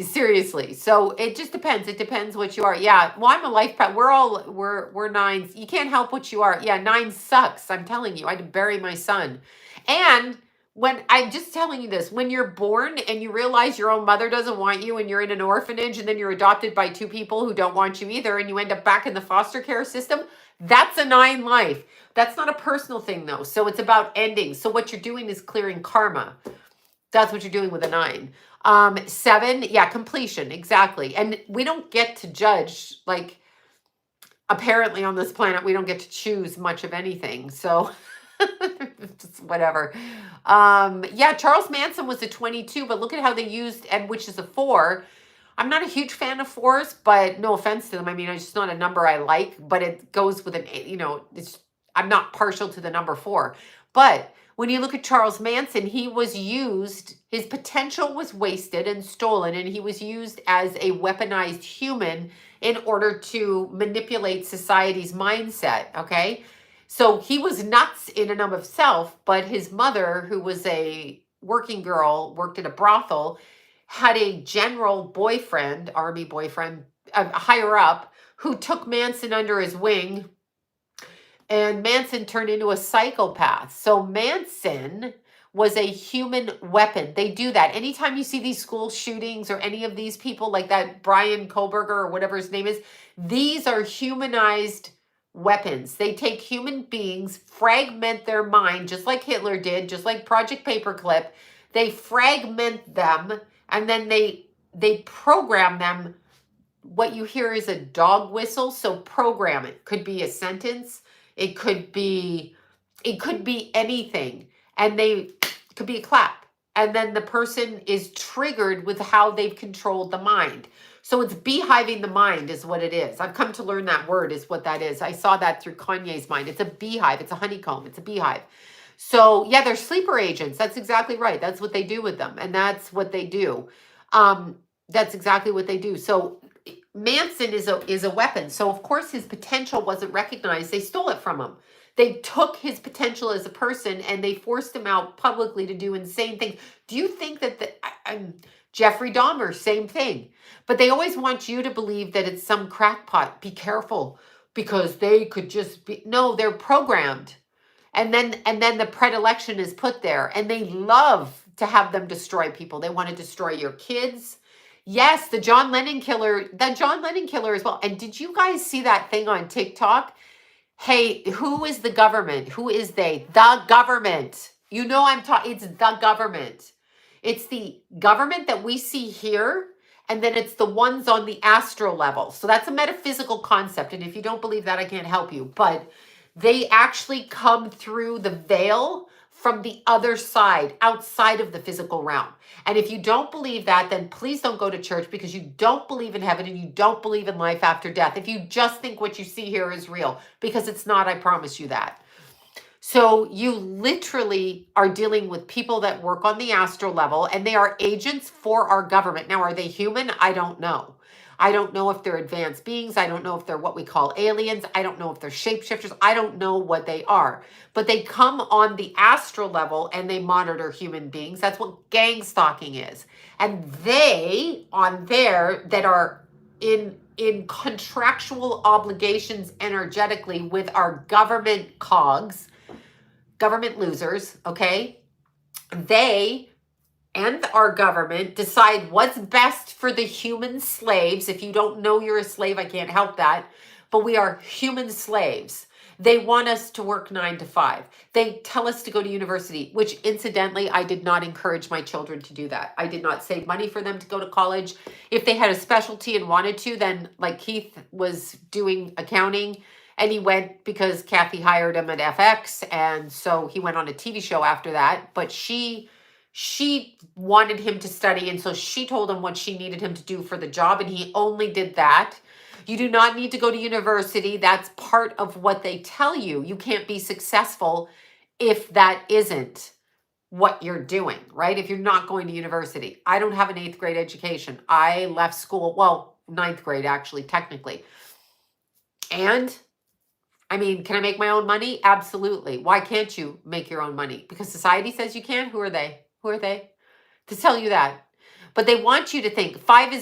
Speaker 1: Seriously. So it just depends. It depends what you are. Yeah. Well, I'm a life path. We're 9s. You can't help what you are. Yeah, 9 sucks. I'm telling you. I had to bury my son. And when I'm just telling you this, when you're born and you realize your own mother doesn't want you and you're in an orphanage and then you're adopted by 2 people who don't want you either and you end up back in the foster care system, that's a 9 life. That's not a personal thing though. So it's about ending. So what you're doing is clearing karma. That's what you're doing with a 9. 7, yeah, completion, exactly. And we don't get to judge, like, apparently on this planet, we don't get to choose much of anything. So, just whatever. Yeah, Charles Manson was a 22, but look at how they used, and which is a 4. I'm not a huge fan of 4s, but no offense to them. I mean, it's just not a number I like, but it goes with an, I'm not partial to the number 4. But when you look at Charles Manson, he was used, his potential was wasted and stolen, and he was used as a weaponized human in order to manipulate society's mindset, okay? So he was nuts in and of himself, but his mother, who was a working girl, worked at a brothel, had a general boyfriend, army boyfriend, higher up, who took Manson under his wing, and Manson turned into a psychopath. So Manson was a human weapon. They do that. Anytime you see these school shootings or any of these people like that, Brian Koberger or whatever his name is, these are humanized weapons. They take human beings, fragment their mind, just like Hitler did, just like Project Paperclip. They fragment them, and then they program them. What you hear is a dog whistle. So program it. Could be a sentence. It could be anything. And it could be a clap. And then the person is triggered with how they've controlled the mind. So it's beehiving the mind is what it is. I've come to learn that word is what that is. I saw that through Kanye's mind. It's a beehive. It's a honeycomb. It's a beehive. So yeah, they're sleeper agents. That's exactly right. That's what they do with them. And that's what they do. That's exactly what they do. So Manson is a weapon. So of course his potential wasn't recognized. They stole it from him. They took his potential as a person and they forced him out publicly to do insane things. Do you think that Jeffrey Dahmer, same thing. But they always want you to believe that it's some crackpot. Be careful because they could just be, no, they're programmed. And then the predilection is put there and they love to have them destroy people. They want to destroy your kids. Yes, the John Lennon killer as well. And did you guys see that thing on TikTok? Hey, who is the government? Who is they? The government. You know I'm talking, it's the government. It's the government that we see here, and then it's the ones on the astral level. So that's a metaphysical concept. And if you don't believe that, I can't help you. But they actually come through the veil from the other side, outside of the physical realm. And if you don't believe that, then please don't go to church because you don't believe in heaven and you don't believe in life after death. If you just think what you see here is real, because it's not, I promise you that. So you literally are dealing with people that work on the astral level and they are agents for our government. Now, are they human? I don't know. I don't know if they're advanced beings. I don't know if they're what we call aliens. I don't know if they're shapeshifters. I don't know what they are. But they come on the astral level and they monitor human beings. That's what gang stalking is. And they, on there, that are in contractual obligations energetically with our government cogs, government losers, okay? They and our government decide what's best for the human slaves. If you don't know you're a slave, I can't help that. but we are human slaves. They want us to work 9 to 5. They tell us to go to university, which incidentally, I did not encourage my children to do that. I did not save money for them to go to college. If they had a specialty and wanted to, then like Keith was doing accounting and he went because Kathy hired him at FX. And so he went on a TV show after that. But she wanted him to study. And so she told him what she needed him to do for the job. And he only did that. You do not need to go to university. That's part of what they tell you. You can't be successful if that isn't what you're doing, right? If you're not going to university. I don't have an 8th grade education. I left school, well, 9th grade actually, technically. And I mean, can I make my own money? Absolutely. Why can't you make your own money? Because society says you can. Who are they? Who are they to tell you that? But they want you to think 5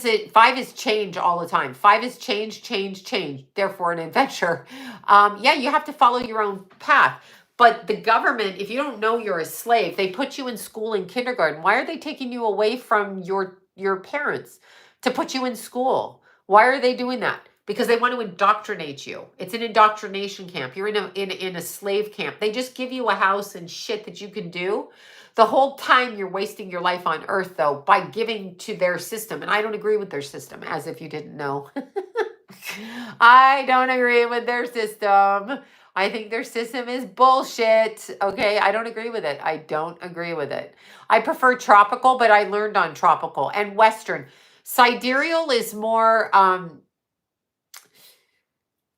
Speaker 1: is change all the time. 5 is change, change, change. Therefore, an adventure. Yeah, you have to follow your own path. But the government, if you don't know you're a slave, they put you in school in kindergarten. Why are they taking you away from your parents to put you in school? Why are they doing that? Because they want to indoctrinate you. It's an indoctrination camp. You're in a slave camp. They just give you a house and shit that you can do. The whole time you're wasting your life on earth, though, by giving to their system. And I don't agree with their system, as if you didn't know. I don't agree with their system. I think their system is bullshit. Okay, I don't agree with it. I don't agree with it. I prefer tropical, but I learned on tropical and Western. Sidereal is more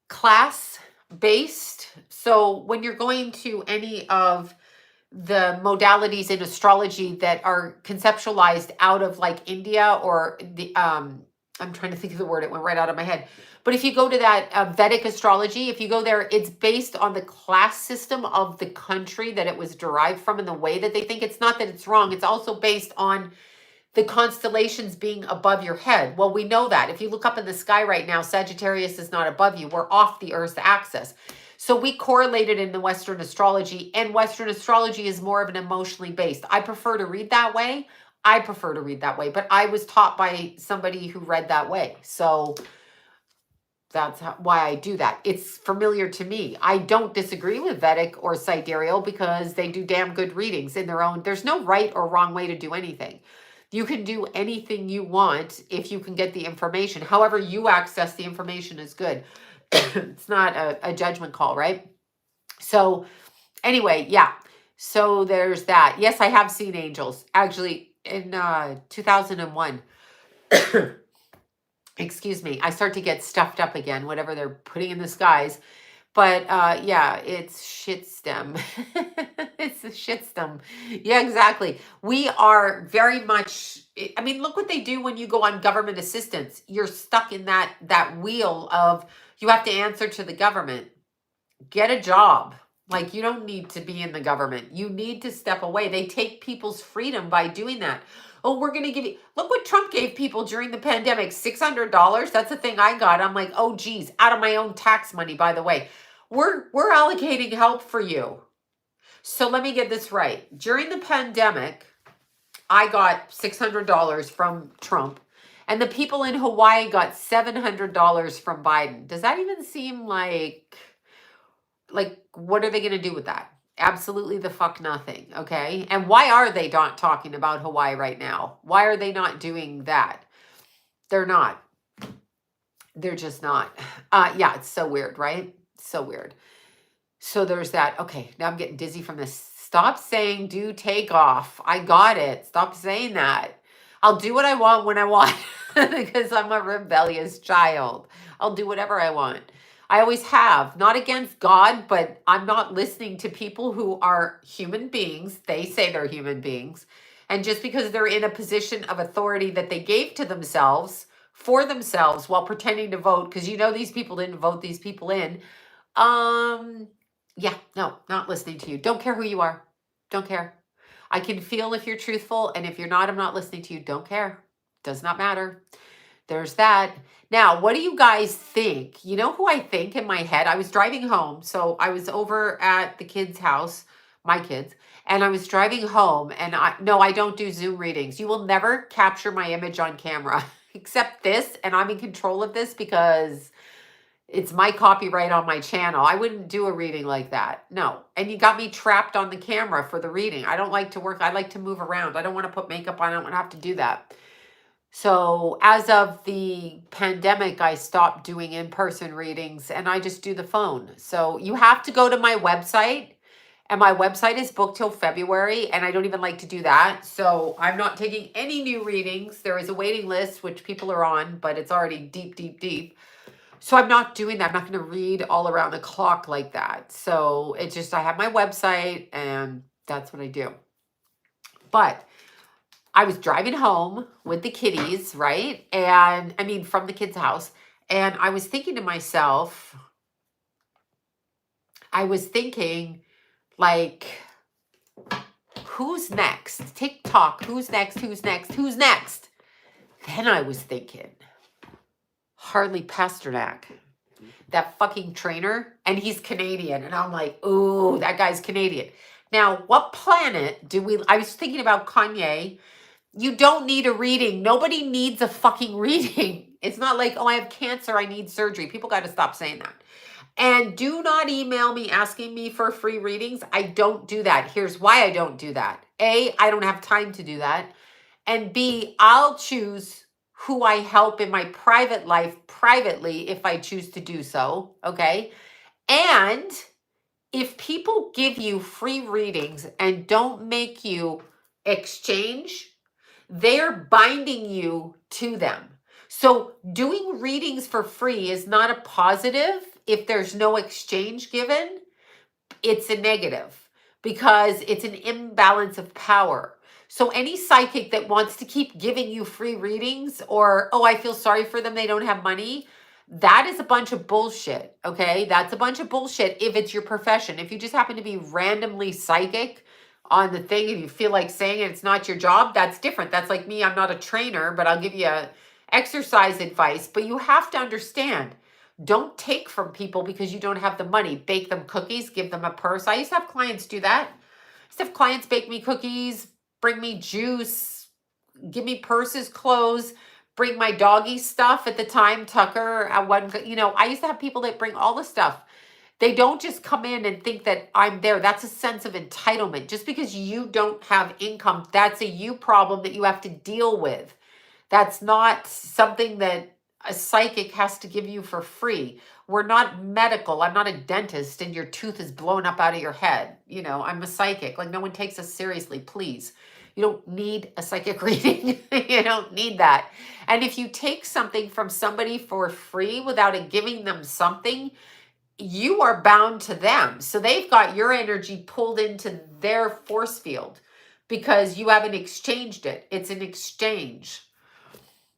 Speaker 1: class-based. So when you're going to any of the modalities in astrology that are conceptualized out of like India or the I'm trying to think of the word, it went right out of my head. But if you go to that Vedic astrology, if you go there, it's based on the class system of the country that it was derived from and the way that they think. It's not that it's wrong. It's also based on the constellations being above your head. Well, we know that. If you look up in the sky right now, Sagittarius is not above you. We're off the Earth's axis. So we correlated in the Western astrology, and Western astrology is more of an emotionally based. I prefer to read that way. But I was taught by somebody who read that way. So that's why I do that. It's familiar to me. I don't disagree with Vedic or Sidereal because they do damn good readings in their own. There's no right or wrong way to do anything. You can do anything you want if you can get the information. However you access the information is good. It's not a judgment call, right? So anyway, yeah. So there's that. Yes, I have seen angels. Actually, in 2001. Excuse me. I start to get stuffed up again, whatever they're putting in the skies. But yeah, it's shit stem. It's a shit stem. Yeah, exactly. We are very much, I mean, look what they do when you go on government assistance. You're stuck in that wheel of you have to answer to the government. Get a job. Like, you don't need to be in the government. You need to step away. They take people's freedom by doing that. Oh, we're going to give you, look what Trump gave people during the pandemic, $600. That's the thing I got. I'm like, oh, geez, out of my own tax money, by the way. We're allocating help for you. So let me get this right. During the pandemic, I got $600 from Trump, and the people in Hawaii got $700 from Biden. Does that even seem like what are they going to do with that? Absolutely the fuck nothing. Okay. And why are they not talking about Hawaii right now? Why are they not doing that? They're not. They're just not. Yeah, it's so weird, right? So weird. So there's that. Okay, now I'm getting dizzy from this. Stop saying do take off. I got it. Stop saying that. I'll do what I want when I want because I'm a rebellious child. I'll do whatever I want. I always have. Not against God, but I'm not listening to people who are human beings. They say they're human beings. And just because they're in a position of authority that they gave to themselves, for themselves, while pretending to vote, because you know these people didn't vote these people in. Yeah, no, not listening to you. Don't care who you are. Don't care. I can feel if you're truthful, and if you're not, I'm not listening to you. Don't care. Does not matter. There's that. Now, what do you guys think? You know who I think in my head? I was driving home. So I was over at the kids' house, my kids, and I was driving home, and I don't do Zoom readings. You will never capture my image on camera except this, and I'm in control of this because It's my copyright on my channel. I wouldn't do a reading like that. No. And you got me trapped on the camera for the reading. I don't like to work. I like to move around. I don't want to put makeup on. I don't want to have to do that. So as of the pandemic, I stopped doing in-person readings and I just do the phone. So you have to go to my website, and my website is booked till February, and I don't even like to do that. So I'm not taking any new readings. There is a waiting list, which people are on, but it's already deep, deep, deep. So I'm not doing that. I'm not going to read all around the clock like that. So it's just, I have my website and that's what I do. But I was driving home with the kiddies, right? And I mean, from the kids' house. And I was thinking to myself, like, who's next? TikTok, who's next? Who's next? Who's next? Then I was thinking, Harley Pasternak, that fucking trainer, and he's Canadian. And I'm like, ooh, that guy's Canadian. Now, what planet do we, I was thinking about Kanye. You don't need a reading. Nobody needs a fucking reading. It's not like, oh, I have cancer, I need surgery. People got to stop saying that. And do not email me asking me for free readings. I don't do that. Here's why I don't do that. A, I don't have time to do that. And B, I'll choose who I help in my private life privately if I choose to do so. Okay. And if people give you free readings and don't make you exchange, they're binding you to them. So doing readings for free is not a positive if there's no exchange given. It's a negative because it's an imbalance of power. So any psychic that wants to keep giving you free readings, or, oh, I feel sorry for them, they don't have money, that is a bunch of bullshit, okay? That's a bunch of bullshit if it's your profession. If you just happen to be randomly psychic on the thing and you feel like saying it, it's not your job, that's different. That's like me, I'm not a trainer, but I'll give you exercise advice. But you have to understand, don't take from people because you don't have the money. Bake them cookies, give them a purse. I used to have clients do that. I used to have clients bake me cookies, bring me juice, give me purses, clothes, bring my doggy stuff at the time, Tucker. I used to have people that bring all the stuff. They don't just come in and think that I'm there. That's a sense of entitlement. Just because you don't have income, that's a you problem that you have to deal with. That's not something that a psychic has to give you for free. We're not medical. I'm not a dentist and your tooth is blown up out of your head. I'm a psychic. Like, no one takes us seriously, please. You don't need a psychic reading. You don't need that. And if you take something from somebody for free without it giving them something, you are bound to them. So they've got your energy pulled into their force field because you haven't exchanged it. It's an exchange.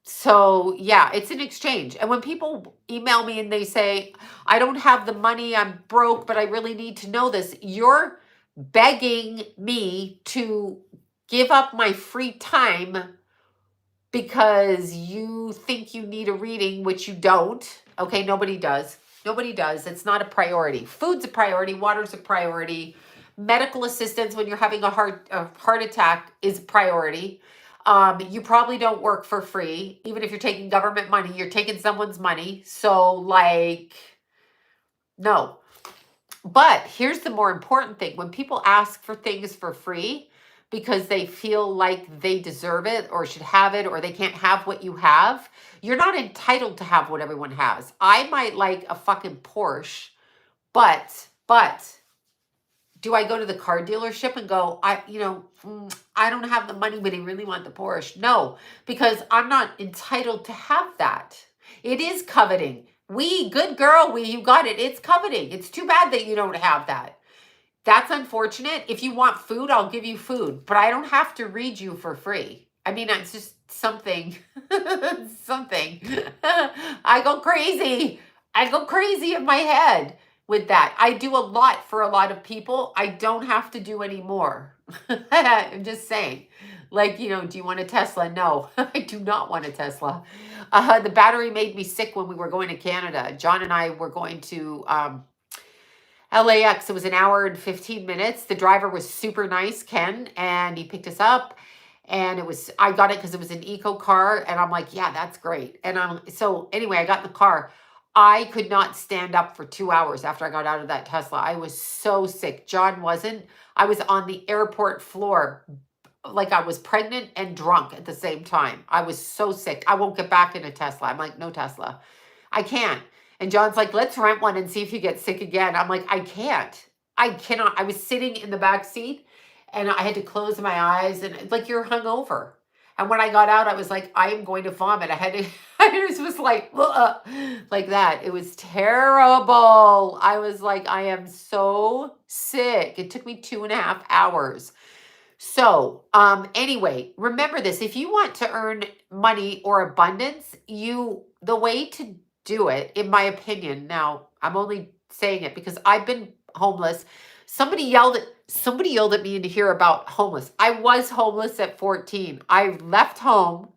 Speaker 1: So yeah, it's an exchange. And when people email me and they say, I don't have the money, I'm broke, but I really need to know this, you're begging me to give up my free time because you think you need a reading, which you don't. Okay, nobody does. Nobody does. It's not a priority. Food's a priority. Water's a priority. Medical assistance when you're having a heart attack is a priority. You probably don't work for free. Even if you're taking government money, you're taking someone's money. So no. But here's the more important thing. When people ask for things for free because they feel like they deserve it or should have it, or they can't have what you have, you're not entitled to have what everyone has. I might like a fucking Porsche, but do I go to the car dealership and go, I don't have the money, but I really want the Porsche? No, because I'm not entitled to have that. It is coveting. Good girl, you got it. It's coveting. It's too bad that you don't have that. That's unfortunate. If you want food, I'll give you food, but I don't have to read you for free. I mean, it's just something, something. I go crazy in my head with that. I do a lot for a lot of people. I don't have to do any more. I'm just saying. Do you want a Tesla? No, I do not want a Tesla. The battery made me sick when we were going to Canada. John and I were going to LAX. It was an hour and 15 minutes. The driver was super nice, Ken, and he picked us up. And I got it because it was an eco car. And I'm like, yeah, that's great. And so anyway, I got in the car. I could not stand up for 2 hours after I got out of that Tesla. I was so sick. John wasn't. I was on the airport floor like I was pregnant and drunk at the same time. I was so sick. I won't get back in a Tesla. I'm like, no Tesla. I can't. And John's like, let's rent one and see if you get sick again. I'm like, I can't. I cannot. I was sitting in the back seat and I had to close my eyes and it's like you're hungover. And when I got out, I was like, I am going to vomit. I had to, I just was like, like that. It was terrible. I was like, I am so sick. It took me 2.5 hours. So, anyway, remember this. If you want to earn money or abundance, the way to do it, in my opinion, now I'm only saying it because I've been homeless. Somebody yelled at me to hear about homeless. I was homeless at 14. I left home.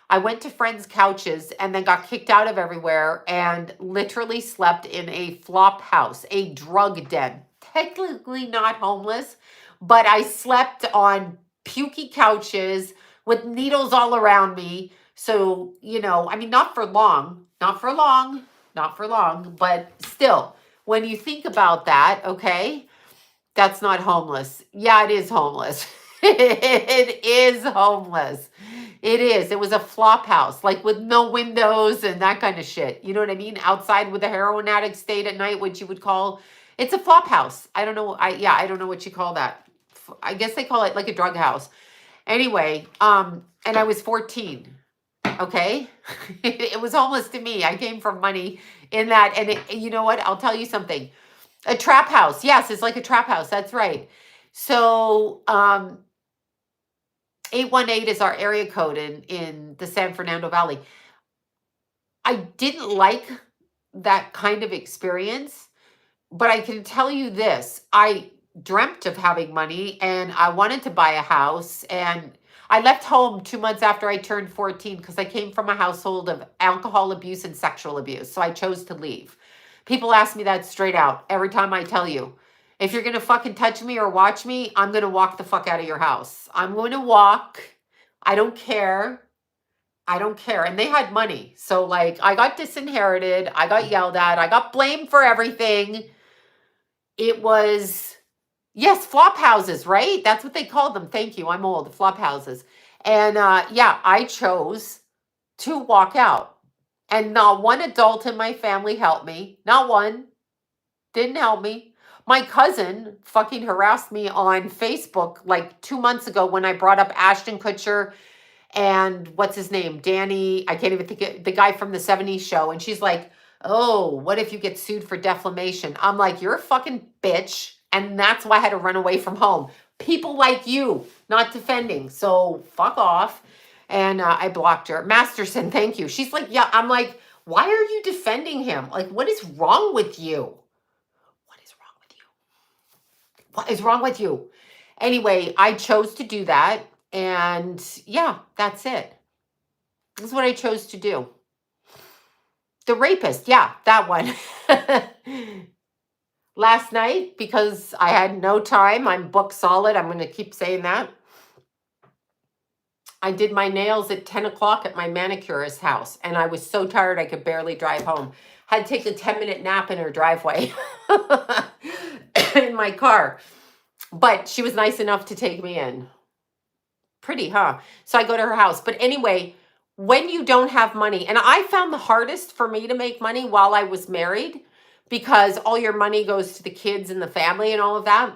Speaker 1: I went to friends' couches and then got kicked out of everywhere and literally slept in a flop house, a drug den. Technically not homeless, but I slept on pukey couches with needles all around me. So, I mean, not for long, but still, when you think about that, okay, that's not homeless. Yeah, it is homeless. It is homeless. It is. It was a flop house, like with no windows and that kind of shit. You know what I mean? Outside with a heroin addict stayed at night, which you would call, it's a flop house. I don't know. I don't know what you call that. I guess they call it like a drug house. Anyway, and I was 14. Okay. It was homeless to me. I came from money in that. And you know what? I'll tell you something. A trap house. Yes, it's like a trap house. That's right. So, 818 is our area code in the San Fernando Valley. I didn't like that kind of experience, but I can tell you this. I dreamt of having money and I wanted to buy a house, and I left home 2 months after I turned 14 because I came from a household of alcohol abuse and sexual abuse. So I chose to leave. People ask me that straight out every time I tell you, if you're going to fucking touch me or watch me, I'm going to walk the fuck out of your house. I'm going to walk. I don't care. I don't care. And they had money. So like I got disinherited. I got yelled at. I got blamed for everything. It was, yes, flop houses, right? That's what they called them. Thank you. I'm old. Flop houses. And yeah, I chose to walk out. And not one adult in my family helped me. Not one. Didn't help me. My cousin fucking harassed me on Facebook like 2 months ago when I brought up Ashton Kutcher and what's his name? Danny. I can't even think of the guy from the 70s show. And she's like, oh, what if you get sued for defamation? I'm like, you're a fucking bitch. And that's why I had to run away from home. People like you, not defending. So fuck off. And I blocked her. Masterson, thank you. She's like, yeah. I'm like, why are you defending him? Like, what is wrong with you? What is wrong with you? What is wrong with you? Anyway, I chose to do that. And yeah, that's it. This is what I chose to do. The rapist. Yeah, that one. Last night, because I had no time, I'm booked solid. I'm going to keep saying that. I did my nails at 10 o'clock at my manicurist's house, and I was so tired I could barely drive home. Had to take a 10-minute nap in her driveway in my car. But she was nice enough to take me in. Pretty, huh? So I go to her house. But anyway, when you don't have money, and I found the hardest for me to make money while I was married, because all your money goes to the kids and the family and all of that.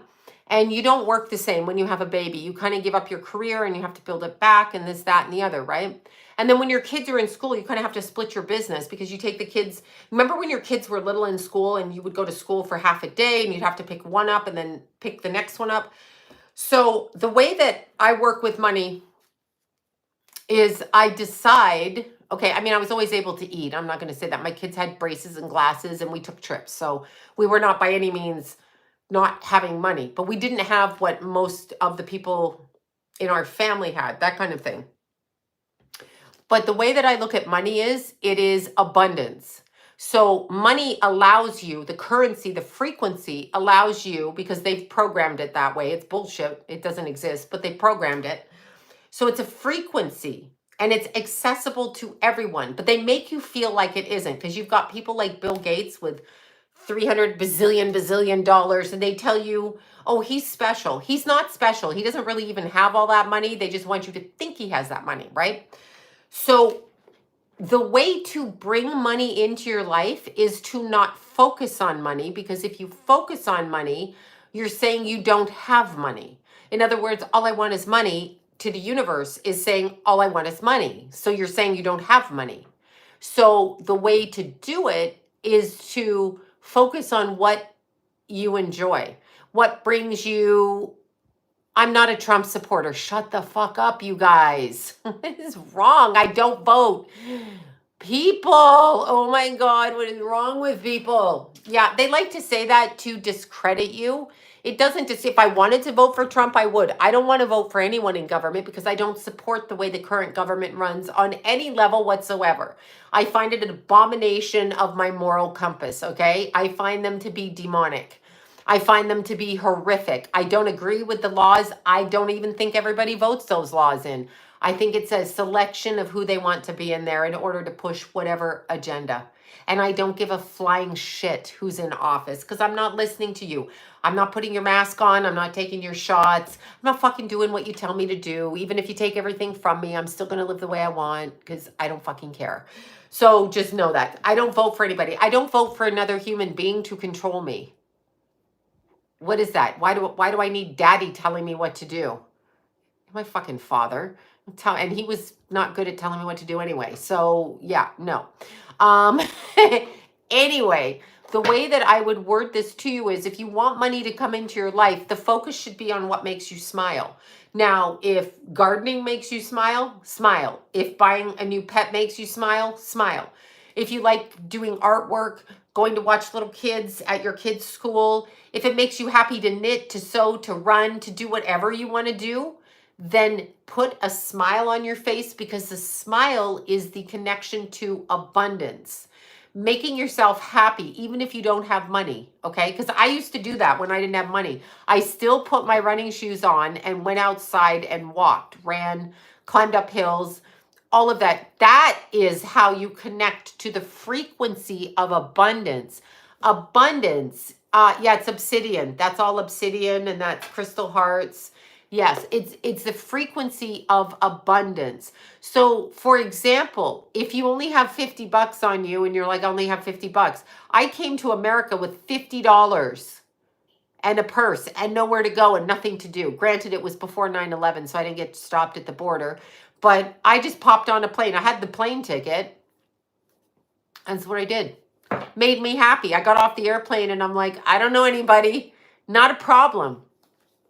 Speaker 1: And you don't work the same when you have a baby. You kind of give up your career and you have to build it back and this, that, and the other, right? And then when your kids are in school, you kind of have to split your business because you take the kids. Remember when your kids were little in school and you would go to school for half a day and you'd have to pick one up and then pick the next one up? So the way that I work with money is I decide, okay, I mean, I was always able to eat. I'm not going to say that. My kids had braces and glasses and we took trips. So we were not by any means not having money, but we didn't have what most of the people in our family had, that kind of thing. But the way that I look at money is, it is abundance. So money allows you, the currency, the frequency allows you, because they've programmed it that way. It's bullshit. It doesn't exist, but they programmed it. So it's a frequency. and it's accessible to everyone, but they make you feel like it isn't, because you've got people like Bill Gates with 300 bazillion dollars, and they tell you, oh, he's special. He's not special. He doesn't really even have all that money. They just want you to think he has that money, right? So the way to bring money into your life is to not focus on money, because if you focus on money, you're saying you don't have money. In other words, all I want is money to the universe is saying all I want is money. So you're saying you don't have money. So the way to do it is to focus on what you enjoy, what brings you. I'm not a Trump supporter. Shut the fuck up, you guys. What is wrong? I don't vote. People, oh my God, what is wrong with people? Yeah, they like to say that to discredit you. It doesn't just, if I wanted to vote for Trump, I would. I don't want to vote for anyone in government because I don't support the way the current government runs on any level whatsoever. I find it an abomination of my moral compass, okay? I find them to be demonic. I find them to be horrific. I don't agree with the laws. I don't even think everybody votes those laws in. I think it's a selection of who they want to be in there in order to push whatever agenda. And I don't give a flying shit who's in office, because I'm not listening to you. I'm not putting your mask on. I'm not taking your shots. I'm not fucking doing what you tell me to do. Even if you take everything from me, I'm still going to live the way I want, because I don't fucking care. So just know that. I don't vote for anybody. I don't vote for another human being to control me. What is that? Why do I need daddy telling me what to do? My fucking father. And he was not good at telling me what to do anyway. So yeah, no. Anyway, the way that I would word this to you is, if you want money to come into your life, the focus should be on what makes you smile. Now, if gardening makes you smile, smile. If buying a new pet makes you smile, smile. If you like doing artwork, going to watch little kids at your kids' school, if it makes you happy to knit, to sew, to run, to do whatever you want to do, then put a smile on your face, because the smile is the connection to abundance. Making yourself happy, even if you don't have money, okay? Because I used to do that when I didn't have money. I still put my running shoes on and went outside and walked, ran, climbed up hills, all of that. That is how you connect to the frequency of abundance. Abundance, yeah, it's obsidian. That's all obsidian, and that's crystal hearts. Yes, it's the frequency of abundance. So, for example, if you only have 50 bucks on you and you're like, I only have 50 bucks. I came to America with $50 and a purse and nowhere to go and nothing to do. Granted, it was before 9/11, so I didn't get stopped at the border, but I just popped on a plane. I had the plane ticket. And that's what I did. Made me happy. I got off the airplane and I'm like, I don't know anybody. Not a problem.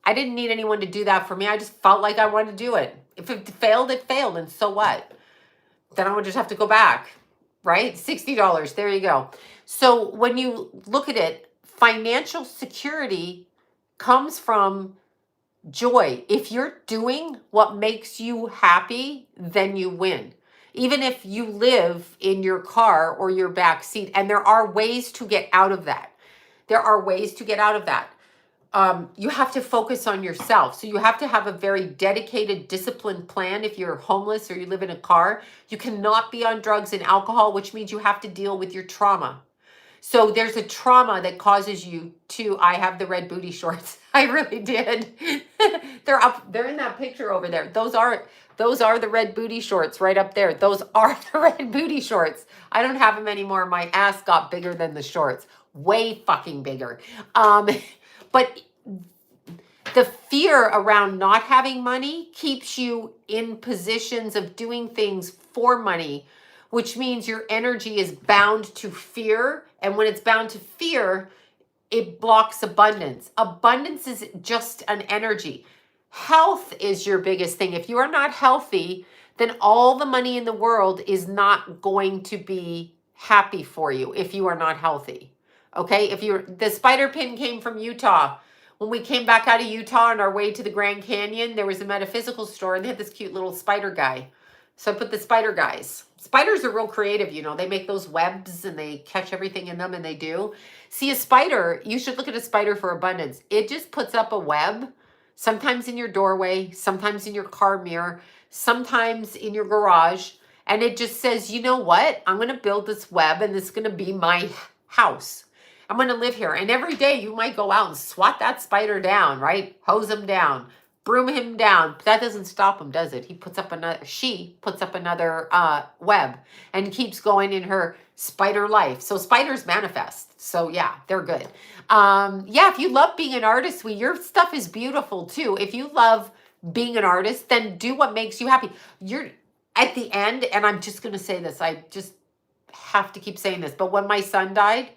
Speaker 1: I didn't need anyone to do that for me. I just felt like I wanted to do it. If it failed, it failed. And so what? Then I would just have to go back, right? $60. There you go. So when you look at it, financial security comes from joy. If you're doing what makes you happy, then you win. Even if you live in your car or your back seat, and there are ways to get out of that. There are ways to get out of that. You have to focus on yourself. So you have to have a very dedicated, disciplined plan. If you're homeless or you live in a car, you cannot be on drugs and alcohol, which means you have to deal with your trauma. So there's a trauma that causes you to, I have the red booty shorts. I really did. They're up, they're in that picture over there. Those are the red booty shorts right up there. Those are the red booty shorts. I don't have them anymore. My ass got bigger than the shorts. Way fucking bigger. But the fear around not having money keeps you in positions of doing things for money, which means your energy is bound to fear. And when it's bound to fear, it blocks abundance. Abundance is just an energy. Health is your biggest thing. If you are not healthy, then all the money in the world is not going to be happy for you if you are not healthy. Okay? The spider pin came from Utah. When we came back out of Utah on our way to the Grand Canyon, there was a metaphysical store and they had this cute little spider guy. So I put the spider guys. Spiders are real creative, you know. They make those webs and they catch everything in them, and they do. See, a spider, you should look at a spider for abundance. It just puts up a web, sometimes in your doorway, sometimes in your car mirror, sometimes in your garage, and it just says, you know what? I'm going to build this web and it's going to be my house. I'm going to live here. And every day you might go out and swat that spider down, right? Hose him down, broom him down. That doesn't stop him, does it? She puts up another web and keeps going in her spider life. So spiders manifest. So yeah, they're good. Yeah, if you love being an artist, your stuff is beautiful too. If you love being an artist, then do what makes you happy. You're at the end, and I'm just going to say this. I just have to keep saying this. But when my son died,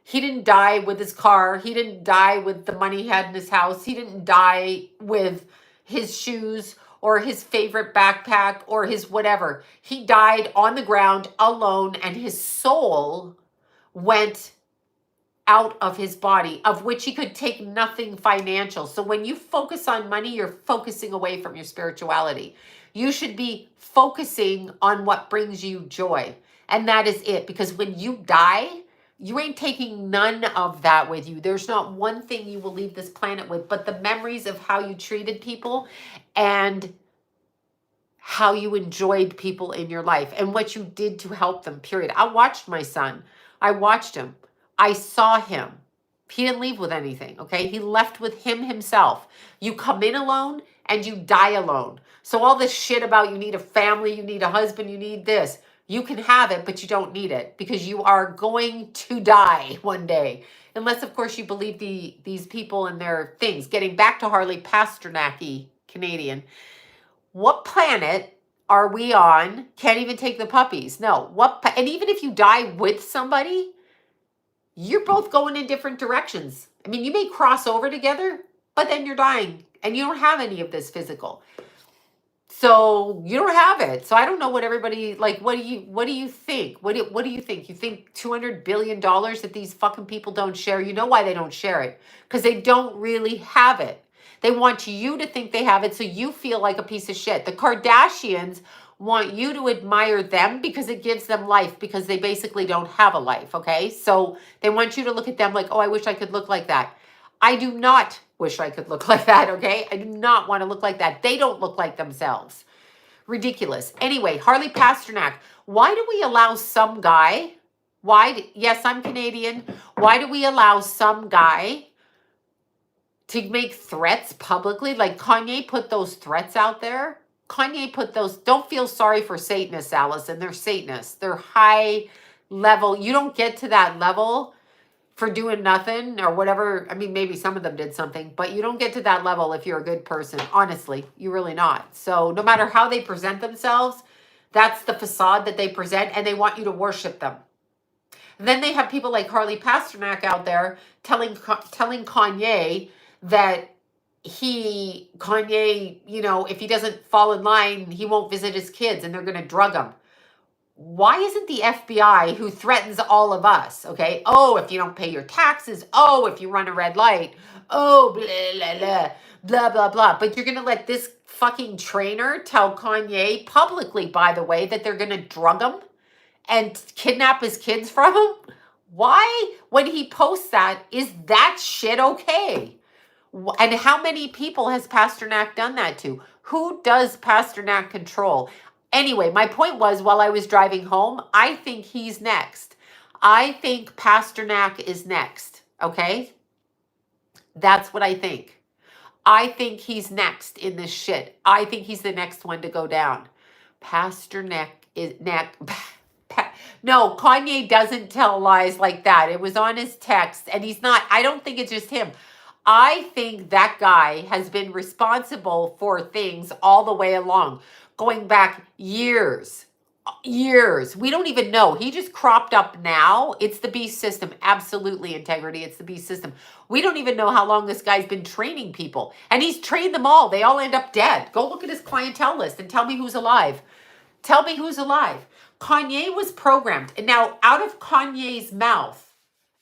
Speaker 1: he didn't die with his car. He didn't die with the money he had in his house. He didn't die with his shoes or his favorite backpack or his whatever. He died on the ground alone, and his soul went out of his body, of which he could take nothing financial. So when you focus on money, you're focusing away from your spirituality. You should be focusing on what brings you joy. And that is it. Because when you die, you ain't taking none of that with you. There's not one thing you will leave this planet with, but the memories of how you treated people and how you enjoyed people in your life and what you did to help them, period. I watched my son. I watched him. I saw him. He didn't leave with anything, okay? He left with himself. You come in alone and you die alone. So all this shit about you need a family, you need a husband, you need this. You can have it, but you don't need it because you are going to die one day. Unless, of course, you believe these people and their things. Getting back to Harley Pasternak-y, Canadian. What planet are we on? Can't even take the puppies. No. And even if you die with somebody, you're both going in different directions. I mean, you may cross over together, but then you're dying and you don't have any of this physical. So you don't have it. So I don't know what everybody, like, what do you think? What do you think? You think $200 billion that these fucking people don't share? You know why they don't share it? Because they don't really have it. They want you to think they have it so you feel like a piece of shit. The Kardashians want you to admire them because it gives them life, because they basically don't have a life, okay? So they want you to look at them like, oh, I wish I could look like that. I do not wish I could look like that, okay? I do not want to look like that. They don't look like themselves. Ridiculous. Anyway, Harley Pasternak, why do we allow some guy, yes, I'm Canadian, why do we allow some guy to make threats publicly? Like Kanye put those threats out there. Kanye put those, don't feel sorry for Satanists, Allison. They're Satanists. They're high level. You don't get to that level for doing nothing or whatever. I mean, maybe some of them did something, but you don't get to that level if you're a good person. Honestly, you're really not. So no matter how they present themselves, that's the facade that they present, and they want you to worship them. And then they have people like Harley Pasternak out there telling Kanye that Kanye, you know, if he doesn't fall in line, he won't visit his kids and they're going to drug him. Why isn't the FBI, who threatens all of us, okay? Oh, if you don't pay your taxes. Oh, if you run a red light. Oh, blah, blah, blah, blah, blah, blah. But you're going to let this fucking trainer tell Kanye publicly, by the way, that they're going to drug him and kidnap his kids from him? Why, when he posts that, is that shit okay? And how many people has Pasternak done that to? Who does Pasternak control? Anyway, my point was, while I was driving home, I think he's next. I think Pasternak is next, okay? That's what I think. I think he's next in this shit. I think he's the next one to go down. Pasternak is next. No, Kanye doesn't tell lies like that. It was on his text, and he's not, I don't think it's just him. I think that guy has been responsible for things all the way along, going back years. We don't even know. He just cropped up now. It's the beast system. Absolutely, integrity. It's the beast system. We don't even know how long this guy's been training people. And he's trained them all. They all end up dead. Go look at his clientele list and tell me who's alive. Tell me who's alive. Kanye was programmed. And now, out of Kanye's mouth,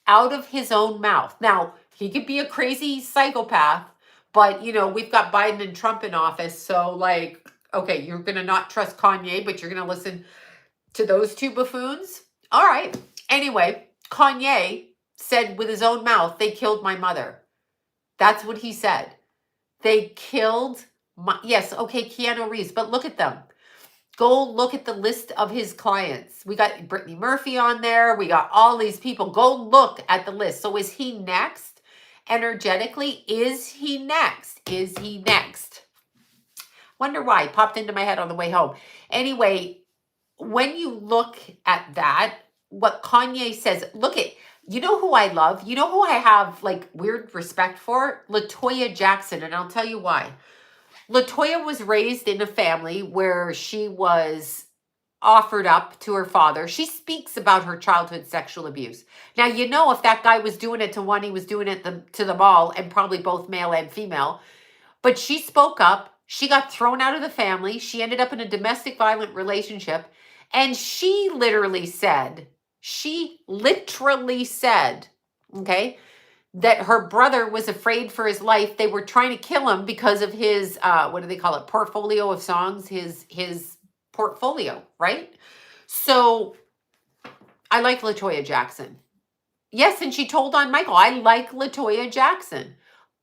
Speaker 1: out of his own mouth. Now, he could be a crazy psychopath, but, you know, we've got Biden and Trump in office. So, like, okay, you're going to not trust Kanye, but you're going to listen to those two buffoons? All right. Anyway, Kanye said with his own mouth, they killed my mother. That's what he said. They killed Yes, okay, Keanu Reeves, but look at them. Go look at the list of his clients. We got Brittany Murphy on there. We got all these people. Go look at the list. So is he next? Energetically, is he next? Is he next? Wonder why. Popped into my head on the way home. Anyway, when you look at that, what Kanye says, look at, you know who I love? You know who I have like weird respect for? LaToya Jackson. And I'll tell you why. LaToya was raised in a family where she was offered up to her father. She speaks about her childhood sexual abuse. Now, you know, if that guy was doing it to one, he was doing it to them all, and probably both male and female. But she spoke up. She got thrown out of the family. She ended up in a domestic violent relationship. And she literally said, okay, that her brother was afraid for his life. They were trying to kill him because of his, what do they call it? Portfolio of songs, his portfolio, right? So I like LaToya Jackson. Yes, and she told on Michael, I like LaToya Jackson.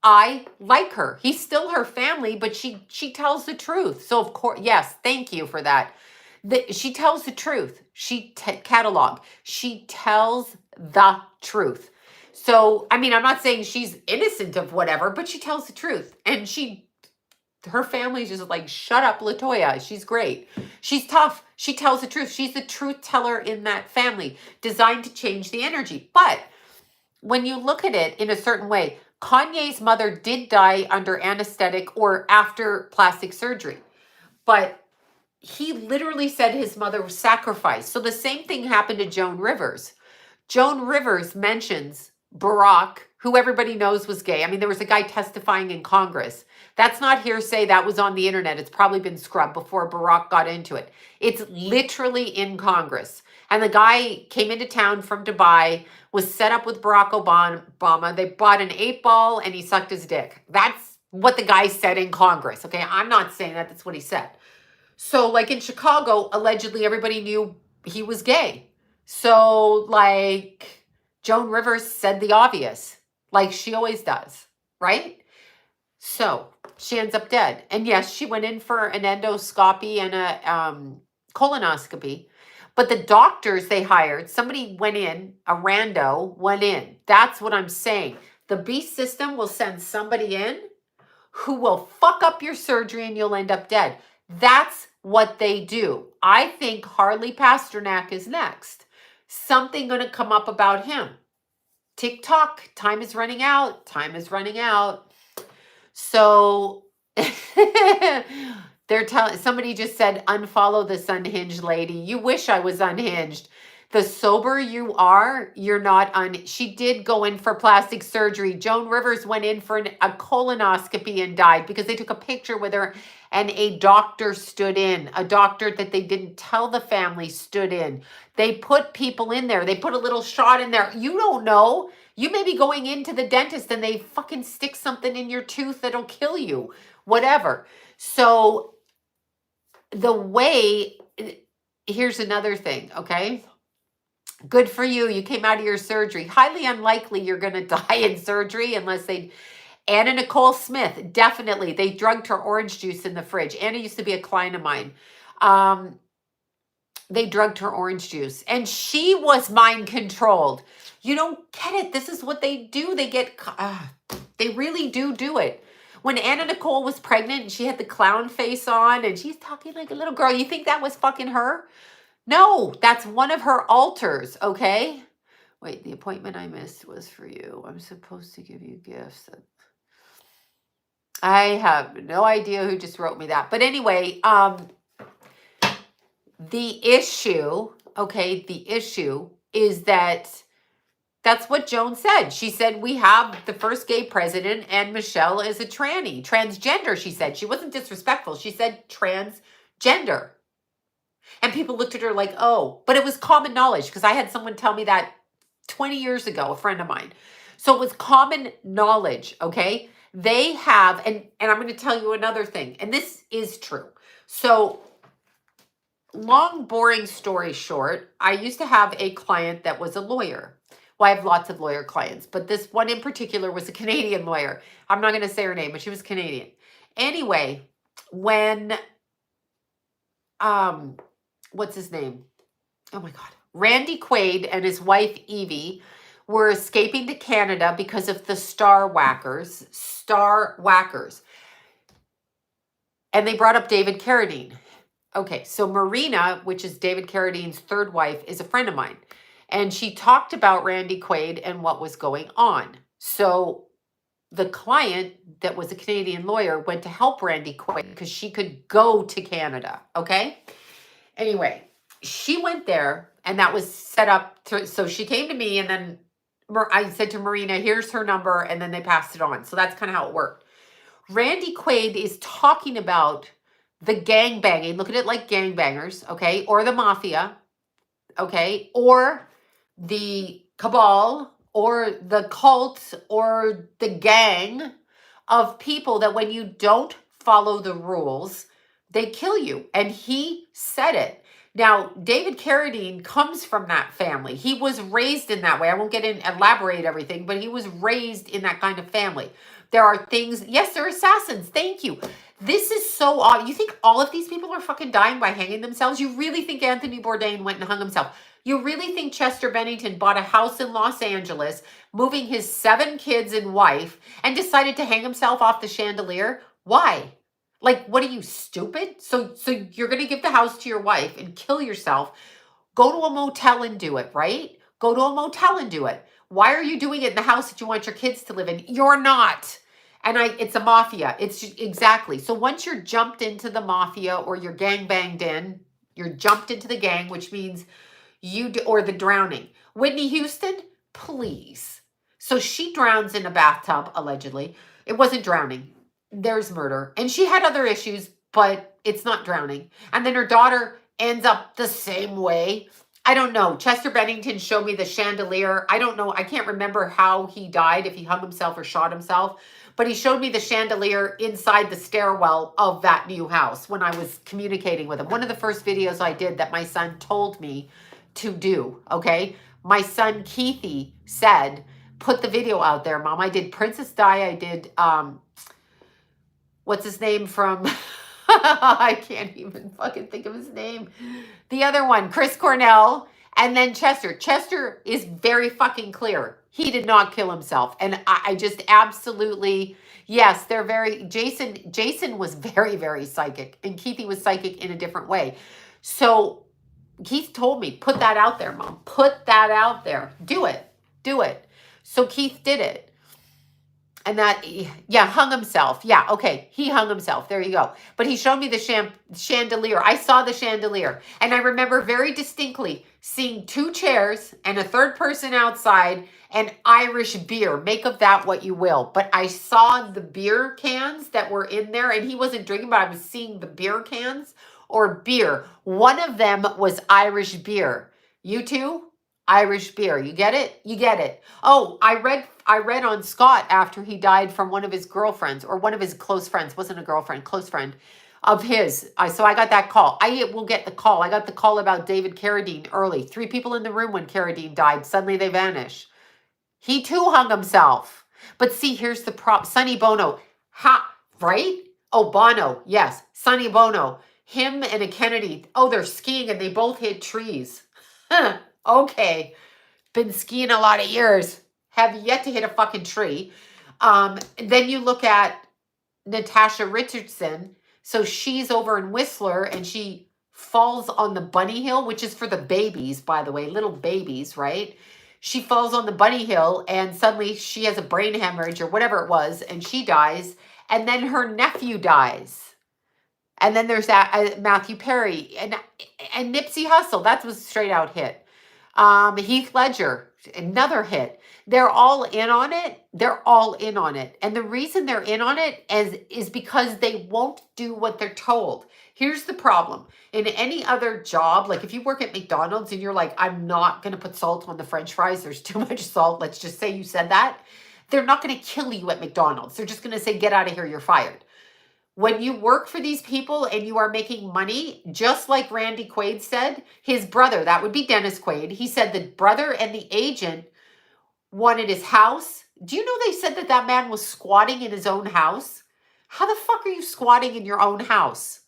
Speaker 1: I like her. He's still her family, but she tells the truth. So of course, yes, thank you for that. She tells the truth. Catalog. She tells the truth. So, I mean, I'm not saying she's innocent of whatever, but she tells the truth. And her family's just like, shut up, LaToya. She's great. She's tough. She tells the truth. She's the truth teller in that family, designed to change the energy. But when you look at it in a certain way, Kanye's mother did die under anesthetic or after plastic surgery. But he literally said his mother was sacrificed. So the same thing happened to Joan Rivers. Joan Rivers mentions Barack, who everybody knows was gay. I mean, there was a guy testifying in Congress. That's not hearsay. That was on the internet. It's probably been scrubbed before Barack got into it. It's literally in Congress. And the guy came into town from Dubai, was set up with Barack Obama. They bought an 8-ball and he sucked his dick. That's what the guy said in Congress. Okay, I'm not saying that. That's what he said. So like in Chicago, allegedly everybody knew he was gay. So like Joan Rivers said the obvious, like she always does, right? So she ends up dead. And yes, she went in for an endoscopy and a colonoscopy. But the doctors they hired, somebody went in, a rando went in. That's what I'm saying. The beast system will send somebody in who will fuck up your surgery and you'll end up dead. That's what they do. I think Harley Pasternak is next. Something going to come up about him. TikTok, time is running out. Time is running out. So they're telling, somebody just said, unfollow this unhinged lady. You wish I was unhinged. The sober you are, you're not she did go in for plastic surgery. Joan Rivers went in for a colonoscopy and died because they took a picture with her and a doctor stood in. A doctor that they didn't tell the family stood in. They put people in there. They put a little shot in there. You don't know. You may be going into the dentist and they fucking stick something in your tooth that'll kill you. Whatever. So the way, here's another thing, okay? Good for you. You came out of your surgery. Highly unlikely you're going to die in surgery unless they... Anna Nicole Smith, definitely. They drugged her orange juice in the fridge. Anna used to be a client of mine. They drugged her orange juice. And she was mind controlled. You don't get it. This is what they do. They really do it. When Anna Nicole was pregnant and she had the clown face on and she's talking like a little girl, you think that was fucking her? No, that's one of her alters, okay? Wait, the appointment I missed was for you. I'm supposed to give you gifts. I have no idea who just wrote me that. But anyway, the issue is that's what Joan said. She said, we have the first gay president and Michelle is a tranny. Transgender, she said. She wasn't disrespectful. She said transgender. And people looked at her like, oh, but it was common knowledge because I had someone tell me that 20 years ago, a friend of mine. So it was common knowledge, okay? They have, and I'm going to tell you another thing, and this is true. So long, boring story short, I used to have a client that was a lawyer. Well, I have lots of lawyer clients, but this one in particular was a Canadian lawyer. I'm not going to say her name, but she was Canadian. Anyway, when what's his name? Oh my God. Randy Quaid and his wife Evie were escaping to Canada because of the star whackers. And they brought up David Carradine. Okay, so Marina, which is David Carradine's third wife, is a friend of mine. And she talked about Randy Quaid and what was going on. So the client that was a Canadian lawyer went to help Randy Quaid because she could go to Canada. Okay. Anyway, she went there and that was set up so she came to me and then I said to Marina, here's her number, and then they passed it on. So that's kind of how it worked. Randy Quaid is talking about the gang banging. Look at it like gangbangers, okay? Or the mafia, okay? Or the cabal, or the cult, or the gang of people that when you don't follow the rules, they kill you. And he said it. Now, David Carradine comes from that family. He was raised in that way. I won't elaborate everything, but he was raised in that kind of family. There are things, yes, they're assassins. Thank you. This is so odd. You think all of these people are fucking dying by hanging themselves? You really think Anthony Bourdain went and hung himself? You really think Chester Bennington bought a house in Los Angeles, moving his 7 kids and wife, and decided to hang himself off the chandelier? Why? Like, what are you, stupid? So you're going to give the house to your wife and kill yourself. Go to a motel and do it, right? Go to a motel and do it. Why are you doing it in the house that you want your kids to live in? You're not. And it's a mafia. It's exactly. So once you're jumped into the mafia or you're gang banged in, you're jumped into the gang, which means or the drowning. Whitney Houston, please. So she drowns in a bathtub, allegedly. It wasn't drowning. There's murder. And she had other issues, but it's not drowning. And then her daughter ends up the same way. I don't know. Chester Bennington showed me the chandelier. I don't know. I can't remember how he died, if he hung himself or shot himself. But he showed me the chandelier inside the stairwell of that new house when I was communicating with him. One of the first videos I did that my son told me to do, okay? My son Keithy said, put the video out there, Mom. I did Princess Di. I did, what's his name from, I can't even fucking think of his name. The other one, Chris Cornell, and then Chester. Chester is very fucking clear. He did not kill himself. And I just absolutely, yes, they're very, Jason was very, very psychic. And Keithy was psychic in a different way. So Keith told me, put that out there, Mom. Put that out there. Do it. Do it. So Keith did it. And that, yeah, hung himself. Yeah, okay. He hung himself. There you go. But he showed me the chandelier. I saw the chandelier. And I remember very distinctly seeing 2 chairs and a third person outside and Irish beer. Make of that what you will. But I saw the beer cans that were in there. And he wasn't drinking, but I was seeing the beer cans or beer. One of them was Irish beer. You too? Irish beer. You get it? You get it. Oh, I read on Scott after he died from one of his girlfriends, or one of his close friends, wasn't a girlfriend, close friend of his. So I got that call. I will get the call. I got the call about David Carradine early. 3 people in the room when Carradine died. Suddenly they vanish. He too hung himself. But see, here's the prop. Sonny Bono. Right? Oh, Bono. Yes. Sonny Bono. Him and a Kennedy. Oh, they're skiing and they both hit trees. Okay. Been skiing a lot of years. Have yet to hit a fucking tree. Then you look at Natasha Richardson. So she's over in Whistler and she falls on the bunny hill, which is for the babies, by the way, little babies, right? She falls on the bunny hill and suddenly she has a brain hemorrhage or whatever it was, and she dies. And then her nephew dies. And then there's that Matthew Perry and Nipsey Hussle. That was a straight out hit. Heath Ledger, another hit. They're all in on it. They're all in on it. And the reason they're in on it is because they won't do what they're told. Here's the problem. In any other job, like if you work at McDonald's and you're like, I'm not going to put salt on the French fries. There's too much salt. Let's just say you said that. They're not going to kill you at McDonald's. They're just going to say, get out of here. You're fired. When you work for these people and you are making money, just like Randy Quaid said, his brother, that would be Dennis Quaid, he said the brother and the agent wanted his house. Do you know they said that man was squatting in his own house? How the fuck are you squatting in your own house?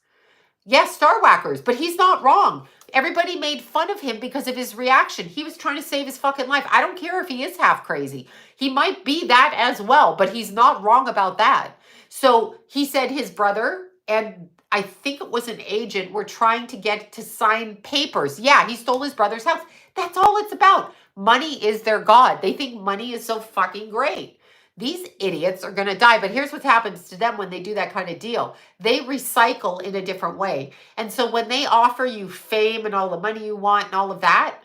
Speaker 1: Yes, star whackers, but he's not wrong. Everybody made fun of him because of his reaction. He was trying to save his fucking life. I don't care if he is half crazy. He might be that as well, but he's not wrong about that. So he said his brother and I think it was an agent were trying to get to sign papers. Yeah, he stole his brother's house. That's all it's about. Money is their god. They think money is so fucking great. These idiots are going to die. But here's what happens to them when they do that kind of deal. They recycle in a different way. And so when they offer you fame and all the money you want and all of that,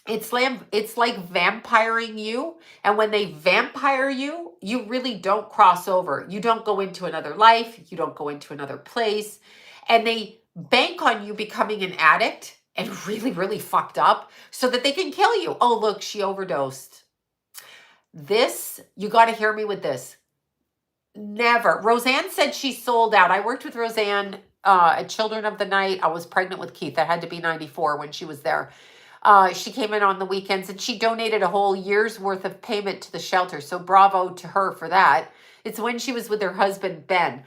Speaker 1: it's like vampiring you. And when they vampire you, you really don't cross over. You don't go into another life. You don't go into another place. And they bank on you becoming an addict and really, really fucked up so that they can kill you. Oh, look, she overdosed. This, you got to hear me with this. Never. Roseanne said she sold out. I worked with Roseanne at Children of the Night. I was pregnant with Keith. I had to be 94 when she was there. She came in on the weekends and she donated a whole year's worth of payment to the shelter. So bravo to her for that. It's when she was with her husband, Ben.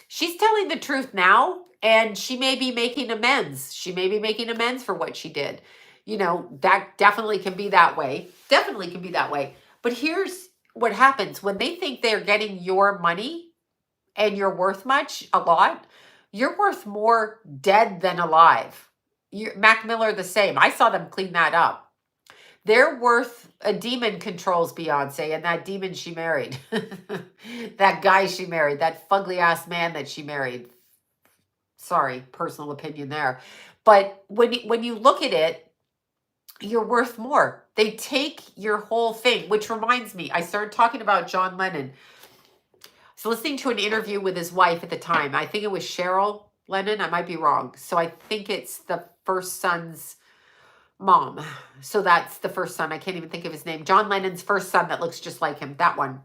Speaker 1: She's telling the truth now and she may be making amends. She may be making amends for what she did. You know, that definitely can be that way. Definitely can be that way. But here's what happens when they think they're getting your money and you're worth a lot, you're worth more dead than alive. Mac Miller, the same. I saw them clean that up. They're worth, a demon controls Beyonce and that demon she married. That guy she married, that fugly ass man that she married. Sorry, personal opinion there. But when you look at it, you're worth more. They take your whole thing, which reminds me, I started talking about John Lennon. So listening to an interview with his wife at the time, I think it was Cheryl Lennon. I might be wrong. So I think it's the first son's mom. So that's the first son. I can't even think of his name. John Lennon's first son that looks just like him. That one.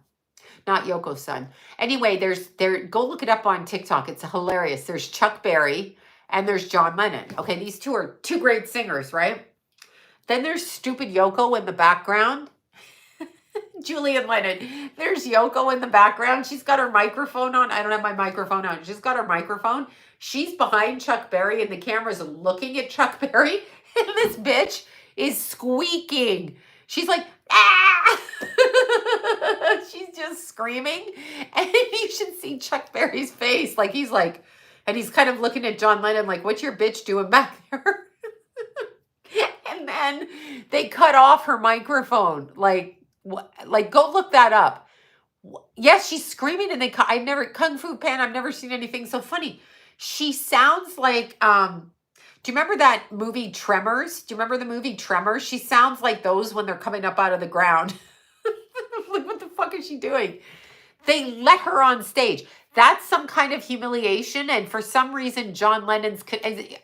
Speaker 1: Not Yoko's son. Anyway, go look it up on TikTok. It's hilarious. There's Chuck Berry and there's John Lennon. Okay, these two are two great singers, right? Then there's stupid Yoko in the background. Julian Lennon. There's Yoko in the background. She's got her microphone on. I don't have my microphone on. She's got her microphone. She's behind Chuck Berry and the camera's looking at Chuck Berry. And this bitch is squeaking. She's like, ah! She's just screaming. And you should see Chuck Berry's face. Like, and he's kind of looking at John Lennon like, what's your bitch doing back there? And then they cut off her microphone. Like, go look that up. Yes, she's screaming and Kung Fu Pan, I've never seen anything so funny. She sounds like, do you remember that movie Tremors? Do you remember the movie Tremors? She sounds like those when they're coming up out of the ground. Like, what the fuck is she doing? They let her on stage. That's some kind of humiliation. And for some reason, John Lennon's,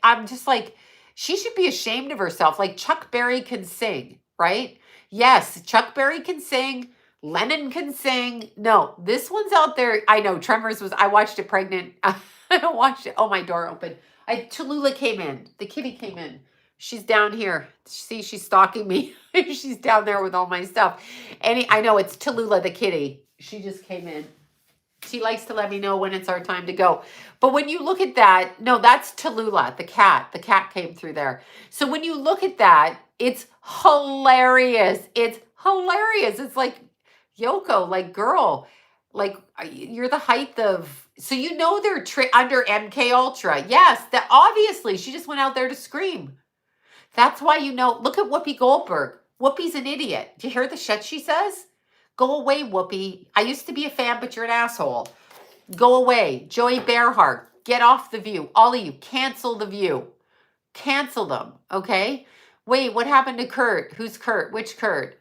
Speaker 1: I'm just like, she should be ashamed of herself. Like Chuck Berry can sing, right? Yes, Chuck Berry can sing. Lennon can sing. No, this one's out there. I know Tremors I watched it pregnant. I watched it. Oh, my door opened. Tallulah came in. The kitty came in. She's down here. See, she's stalking me. She's down there with all my stuff. I know it's Tallulah, the kitty. She just came in. She likes to let me know when it's our time to go. But when you look at that, no, that's Tallulah, the cat. The cat came through there. So when you look at that, it's hilarious. It's hilarious. It's like, Yoko, like, girl, like, you're the height of, so you know they're under MK Ultra. Yes, that obviously she just went out there to scream. That's why you know, look at Whoopi Goldberg. Whoopi's an idiot. Do you hear the shit she says? Go away, Whoopi. I used to be a fan, but you're an asshole. Go away. Joey Bearhart, get off The View. All of you, cancel The View. Cancel them, okay? Wait, what happened to Kurt? Who's Kurt? Which Kurt?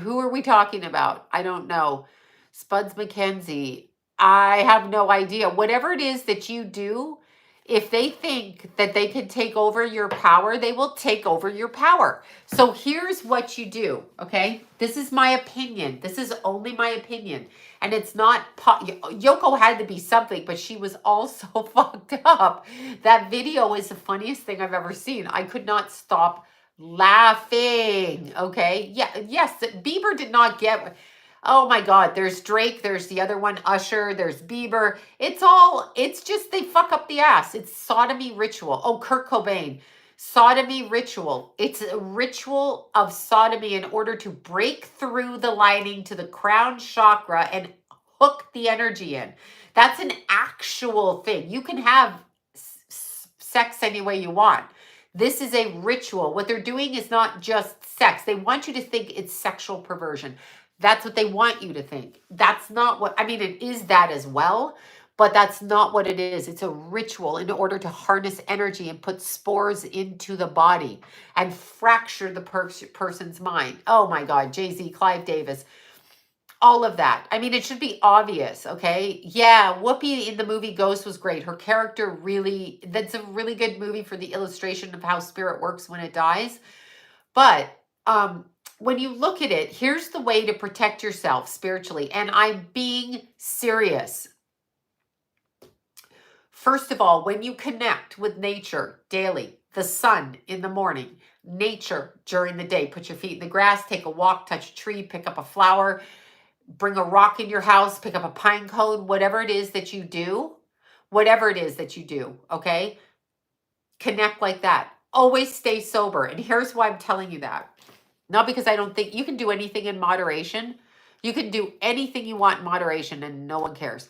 Speaker 1: Who are we talking about? I don't know. Spuds McKenzie. I have no idea. Whatever it is that you do, if they think that they can take over your power, they will take over your power. So here's what you do, okay? This is my opinion. This is only my opinion. And it's not, Yoko had to be something, but she was also fucked up. That video is the funniest thing I've ever seen. I could not stop laughing, okay? Yeah, yes, Bieber did not get, Oh my God, there's Drake, there's the other one, Usher, there's Bieber. It's just they fuck up the ass. It's sodomy ritual. Oh, Kurt Cobain, sodomy ritual. It's a ritual of sodomy in order to break through the lining to the crown chakra and hook the energy in. That's an actual thing. You can have sex any way you want. This is a ritual. What they're doing is not just sex. They want you to think it's sexual perversion. That's what they want you to think. That's not what, I mean, it is that as well, but that's not what it is. It's a ritual in order to harness energy and put spores into the body and fracture the person's mind. Oh my God, Jay-Z, Clive Davis, all of that. I mean, it should be obvious, okay? Yeah, Whoopi in the movie Ghost was great. Her character really, that's a really good movie for the illustration of how spirit works when it dies. But when you look at it, here's the way to protect yourself spiritually. And I'm being serious. First of all, when you connect with nature daily, the sun in the morning, nature during the day, put your feet in the grass, take a walk, touch a tree, pick up a flower, bring a rock in your house, pick up a pine cone, whatever it is that you do, okay? Connect like that. Always stay sober. And here's why I'm telling you that. Not because I don't think you can do anything in moderation. You can do anything you want in moderation and no one cares.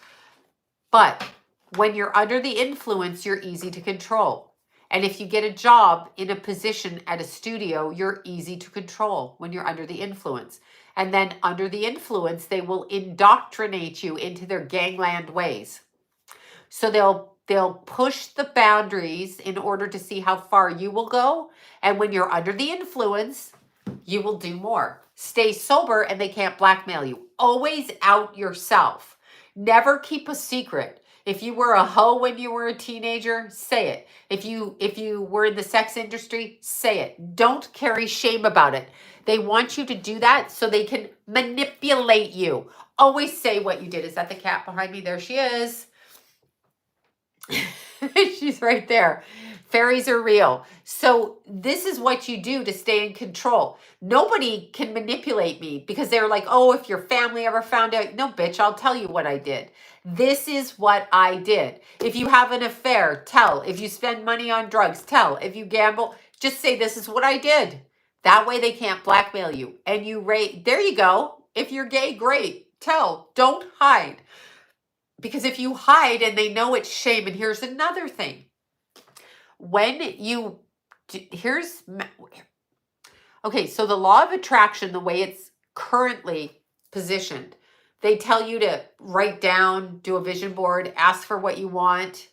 Speaker 1: But when you're under the influence, you're easy to control. And if you get a job in a position at a studio, you're easy to control when you're under the influence. And then under the influence, they will indoctrinate you into their gangland ways. So they'll push the boundaries in order to see how far you will go. And when you're under the influence, you will do more. Stay sober and they can't blackmail you. Always out yourself. Never keep a secret. If you were a hoe when you were a teenager, say it. If you were in the sex industry, say it. Don't carry shame about it. They want you to do that so they can manipulate you. Always say what you did. Is that the cat behind me? There she is. She's right there. Fairies are real. So this is what you do to stay in control. Nobody can manipulate me because they're like, oh, if your family ever found out. No, bitch, I'll tell you what I did. This is what I did. If you have an affair, tell. If you spend money on drugs, tell. If you gamble, just say, this is what I did. That way they can't blackmail you. And you rate, there you go. If you're gay, great. Tell. Don't hide. Because if you hide and they know it's shame, and here's another thing. Okay, so the law of attraction, the way it's currently positioned, they tell you to write down, do a vision board, ask for what you want.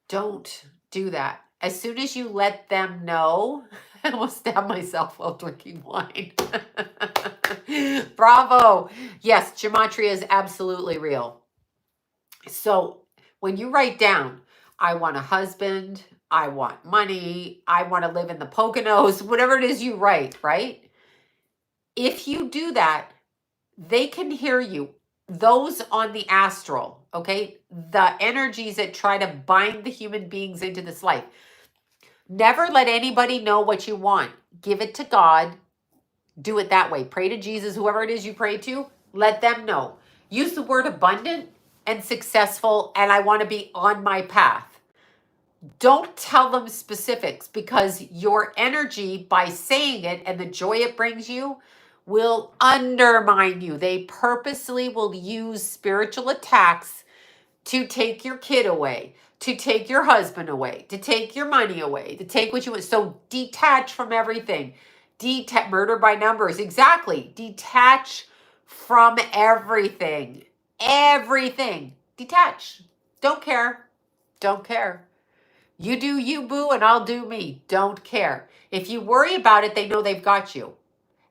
Speaker 1: Don't do that. As soon as you let them know, I almost stabbed myself while drinking wine. Bravo. Yes, gematria is absolutely real. So when you write down, I want a husband, I want money, I want to live in the Poconos, whatever it is you write, right? If you do that, they can hear you. Those on the astral, okay? The energies that try to bind the human beings into this life. Never let anybody know what you want. Give it to God. Do it that way. Pray to Jesus, whoever it is you pray to, let them know. Use the word abundant and successful, and I want to be on my path. Don't tell them specifics, because your energy, by saying it and the joy it brings you, will undermine you. They purposely will use spiritual attacks to take your kid away, to take your husband away, to take your money away, to take what you want. So detach from everything. Murder by numbers. Exactly. Detach from everything. Everything. Detach. Don't care. Don't care. You do you, boo, and I'll do me. Don't care. If you worry about it, they know they've got you.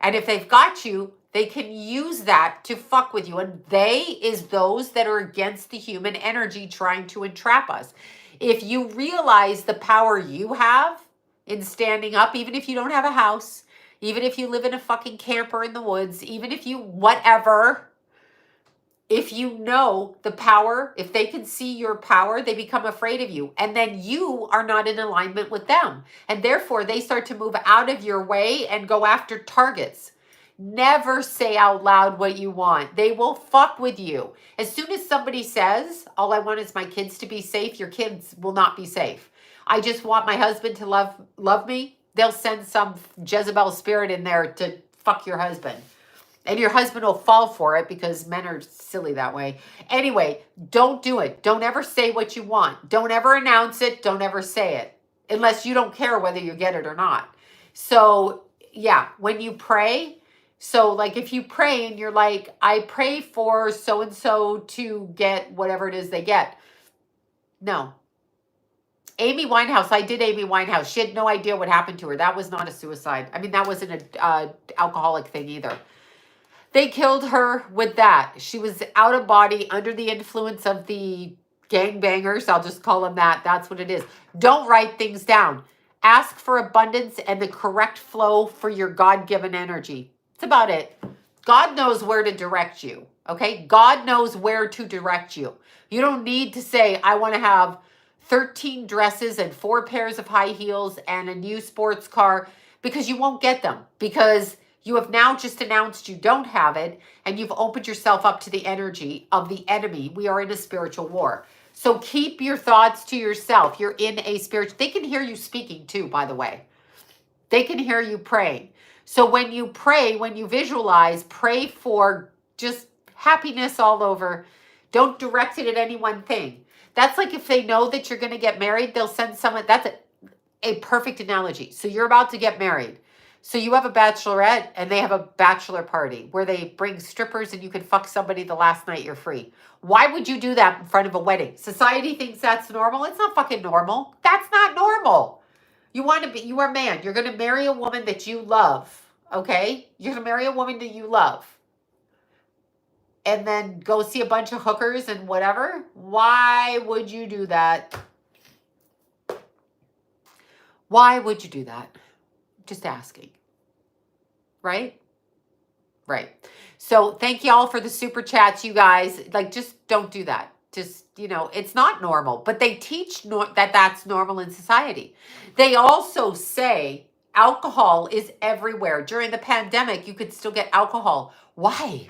Speaker 1: And if they've got you, they can use that to fuck with you. And they is those that are against the human energy trying to entrap us. If you realize the power you have in standing up, even if you don't have a house, even if you live in a fucking camper in the woods, even if you whatever, if you know the power, if they can see your power, they become afraid of you. And then you are not in alignment with them. And therefore, they start to move out of your way and go after targets. Never say out loud what you want. They will fuck with you. As soon as somebody says, all I want is my kids to be safe, your kids will not be safe. I just want my husband to love me. They'll send some Jezebel spirit in there to fuck your husband. And your husband will fall for it because men are silly that way. Anyway, don't do it. Don't ever say what you want. Don't ever announce it. Don't ever say it unless you don't care whether you get it or not. So yeah, when you pray, so like if you pray and you're like, I pray for so-and-so to get whatever it is they get. No. Amy Winehouse, I did Amy Winehouse. She had no idea what happened to her. That was not a suicide. I mean, that wasn't an alcoholic thing either. They killed her with that. She was out of body, under the influence of the gangbangers. I'll just call them that. That's what it is. Don't write things down. Ask for abundance and the correct flow for your God-given energy. That's about it. God knows where to direct you, okay? God knows where to direct you. You don't need to say, I want to have 13 dresses and 4 pairs of high heels and a new sports car, because you won't get them, because you have now just announced you don't have it, and you've opened yourself up to the energy of the enemy. We are in a spiritual war. So keep your thoughts to yourself. You're in a spiritual... They can hear you speaking too, by the way. They can hear you praying. So when you pray, when you visualize, pray for just happiness all over. Don't direct it at any one thing. That's like if they know that you're going to get married, they'll send someone... That's a perfect analogy. So you're about to get married. So you have a bachelorette and they have a bachelor party where they bring strippers and you can fuck somebody the last night you're free. Why would you do that in front of a wedding? Society thinks that's normal. It's not fucking normal. That's not normal. You are a man. You're going to marry a woman that you love. Okay? You're going to marry a woman that you love. And then go see a bunch of hookers and whatever. Why would you do that? Why would you do that? Just asking. Right? Right. So thank y'all for the super chats, you guys. Like, just don't do that. Just, it's not normal. But they teach that that's normal in society. They also say alcohol is everywhere. During the pandemic, you could still get alcohol. Why?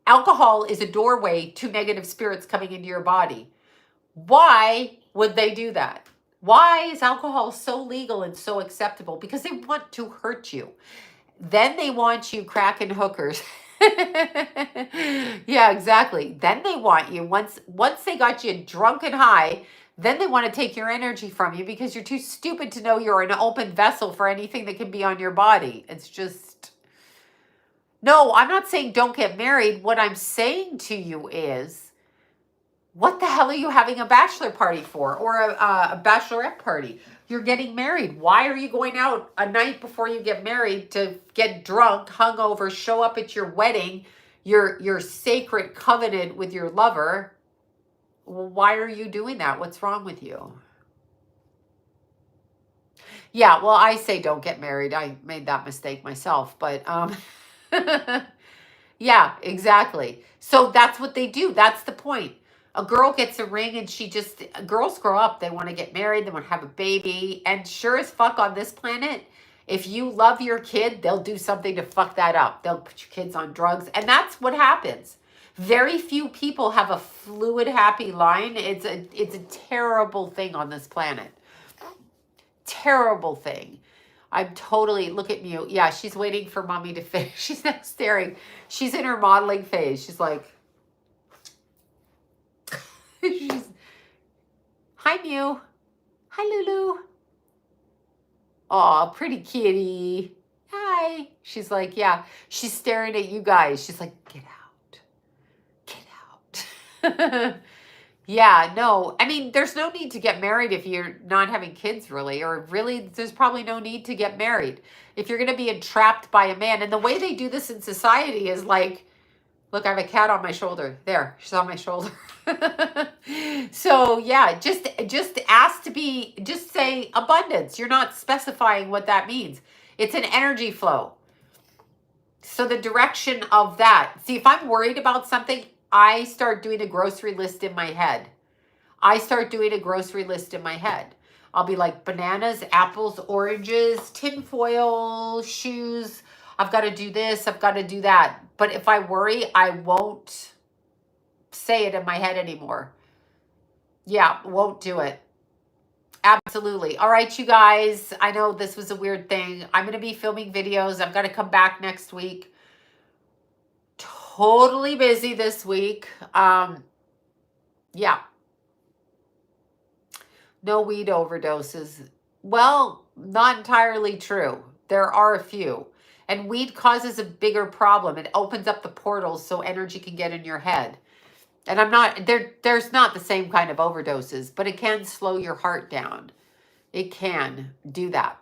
Speaker 1: Alcohol is a doorway to negative spirits coming into your body. Why would they do that? Why is alcohol so legal and so acceptable? Because they want to hurt you. Then they want you cracking hookers. Yeah, exactly. Then they want you, once they got you drunk and high, then they want to take your energy from you because you're too stupid to know you're an open vessel for anything that can be on your body. It's just... No, I'm not saying don't get married. What I'm saying to you is, what the hell are you having a bachelor party for, or a bachelorette party? You're getting married. Why are you going out a night before you get married to get drunk, hungover, show up at your wedding, your sacred covenant with your lover? Why are you doing that? What's wrong with you? Yeah, well, I say don't get married. I made that mistake myself, but yeah, exactly. So that's what they do. That's the point. A girl gets a ring and girls grow up. They want to get married. They want to have a baby. And sure as fuck on this planet, if you love your kid, they'll do something to fuck that up. They'll put your kids on drugs. And that's what happens. Very few people have a fluid, happy line. It's a terrible thing on this planet. Terrible thing. I'm totally... Look at Mew. Yeah, she's waiting for mommy to finish. She's not staring. She's in her modeling phase. She's like... Hi, Mew. Hi, Lulu. Aw, pretty kitty. Hi. She's like, yeah. She's staring at you guys. She's like, get out. Get out. Yeah, no. I mean, there's no need to get married if you're not having kids, really. Or really, there's probably no need to get married if you're going to be entrapped by a man. And the way they do this in society is like, look, I have a cat on my shoulder. There, she's on my shoulder. So yeah, just ask to be, just say abundance. You're not specifying what that means. It's an energy flow. So the direction of that. See, if I'm worried about something, I start doing a grocery list in my head. I'll be like bananas, apples, oranges, tinfoil, shoes, I've got to do this, I've got to do that. But if I worry, I won't say it in my head anymore. Yeah, won't do it. Absolutely. All right, you guys. I know this was a weird thing. I'm going to be filming videos. I've got to come back next week. Totally busy this week. Yeah. No weed overdoses. Well, not entirely true. There are a few. And weed causes a bigger problem. It opens up the portals so energy can get in your head. And I'm not there's not the same kind of overdoses, but it can slow your heart down. It can do that.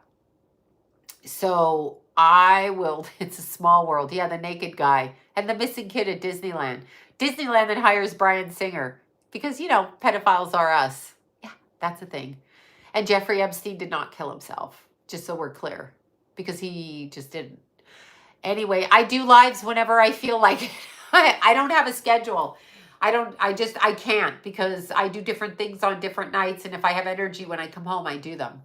Speaker 1: So I will, it's a small world. Yeah, the naked guy and the missing kid at Disneyland. Disneyland that hires Bryan Singer because, you know, pedophiles are us. Yeah, that's a thing. And Jeffrey Epstein did not kill himself, just so we're clear, because he just didn't. Anyway, I do lives whenever I feel like it. I don't have a schedule. I can't because I do different things on different nights. And if I have energy when I come home, I do them.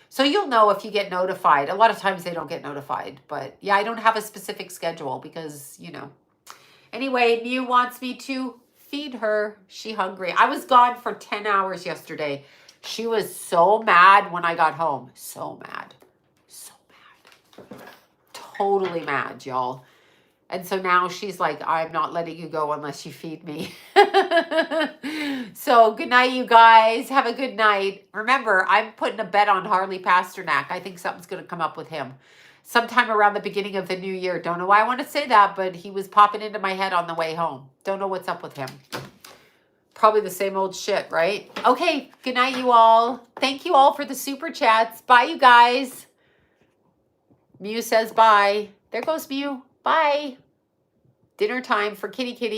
Speaker 1: So you'll know if you get notified. A lot of times they don't get notified. But yeah, I don't have a specific schedule because, you know. Anyway, Mew wants me to feed her. She hungry. I was gone for 10 hours yesterday. She was so mad when I got home. So mad. So mad. Totally mad, y'all. And so now she's like, I'm not letting you go unless you feed me. So good night, you guys. Have a good night. Remember, I'm putting a bet on Harley Pasternak. I think something's going to come up with him sometime around the beginning of the new year. Don't know why I want to say that, but he was popping into my head on the way home. Don't know what's up with him. Probably the same old shit, right? Okay, good night, you all. Thank you all for the super chats. Bye, you guys. Mew says bye. There goes Mew. Bye. Dinner time for kitty kitty.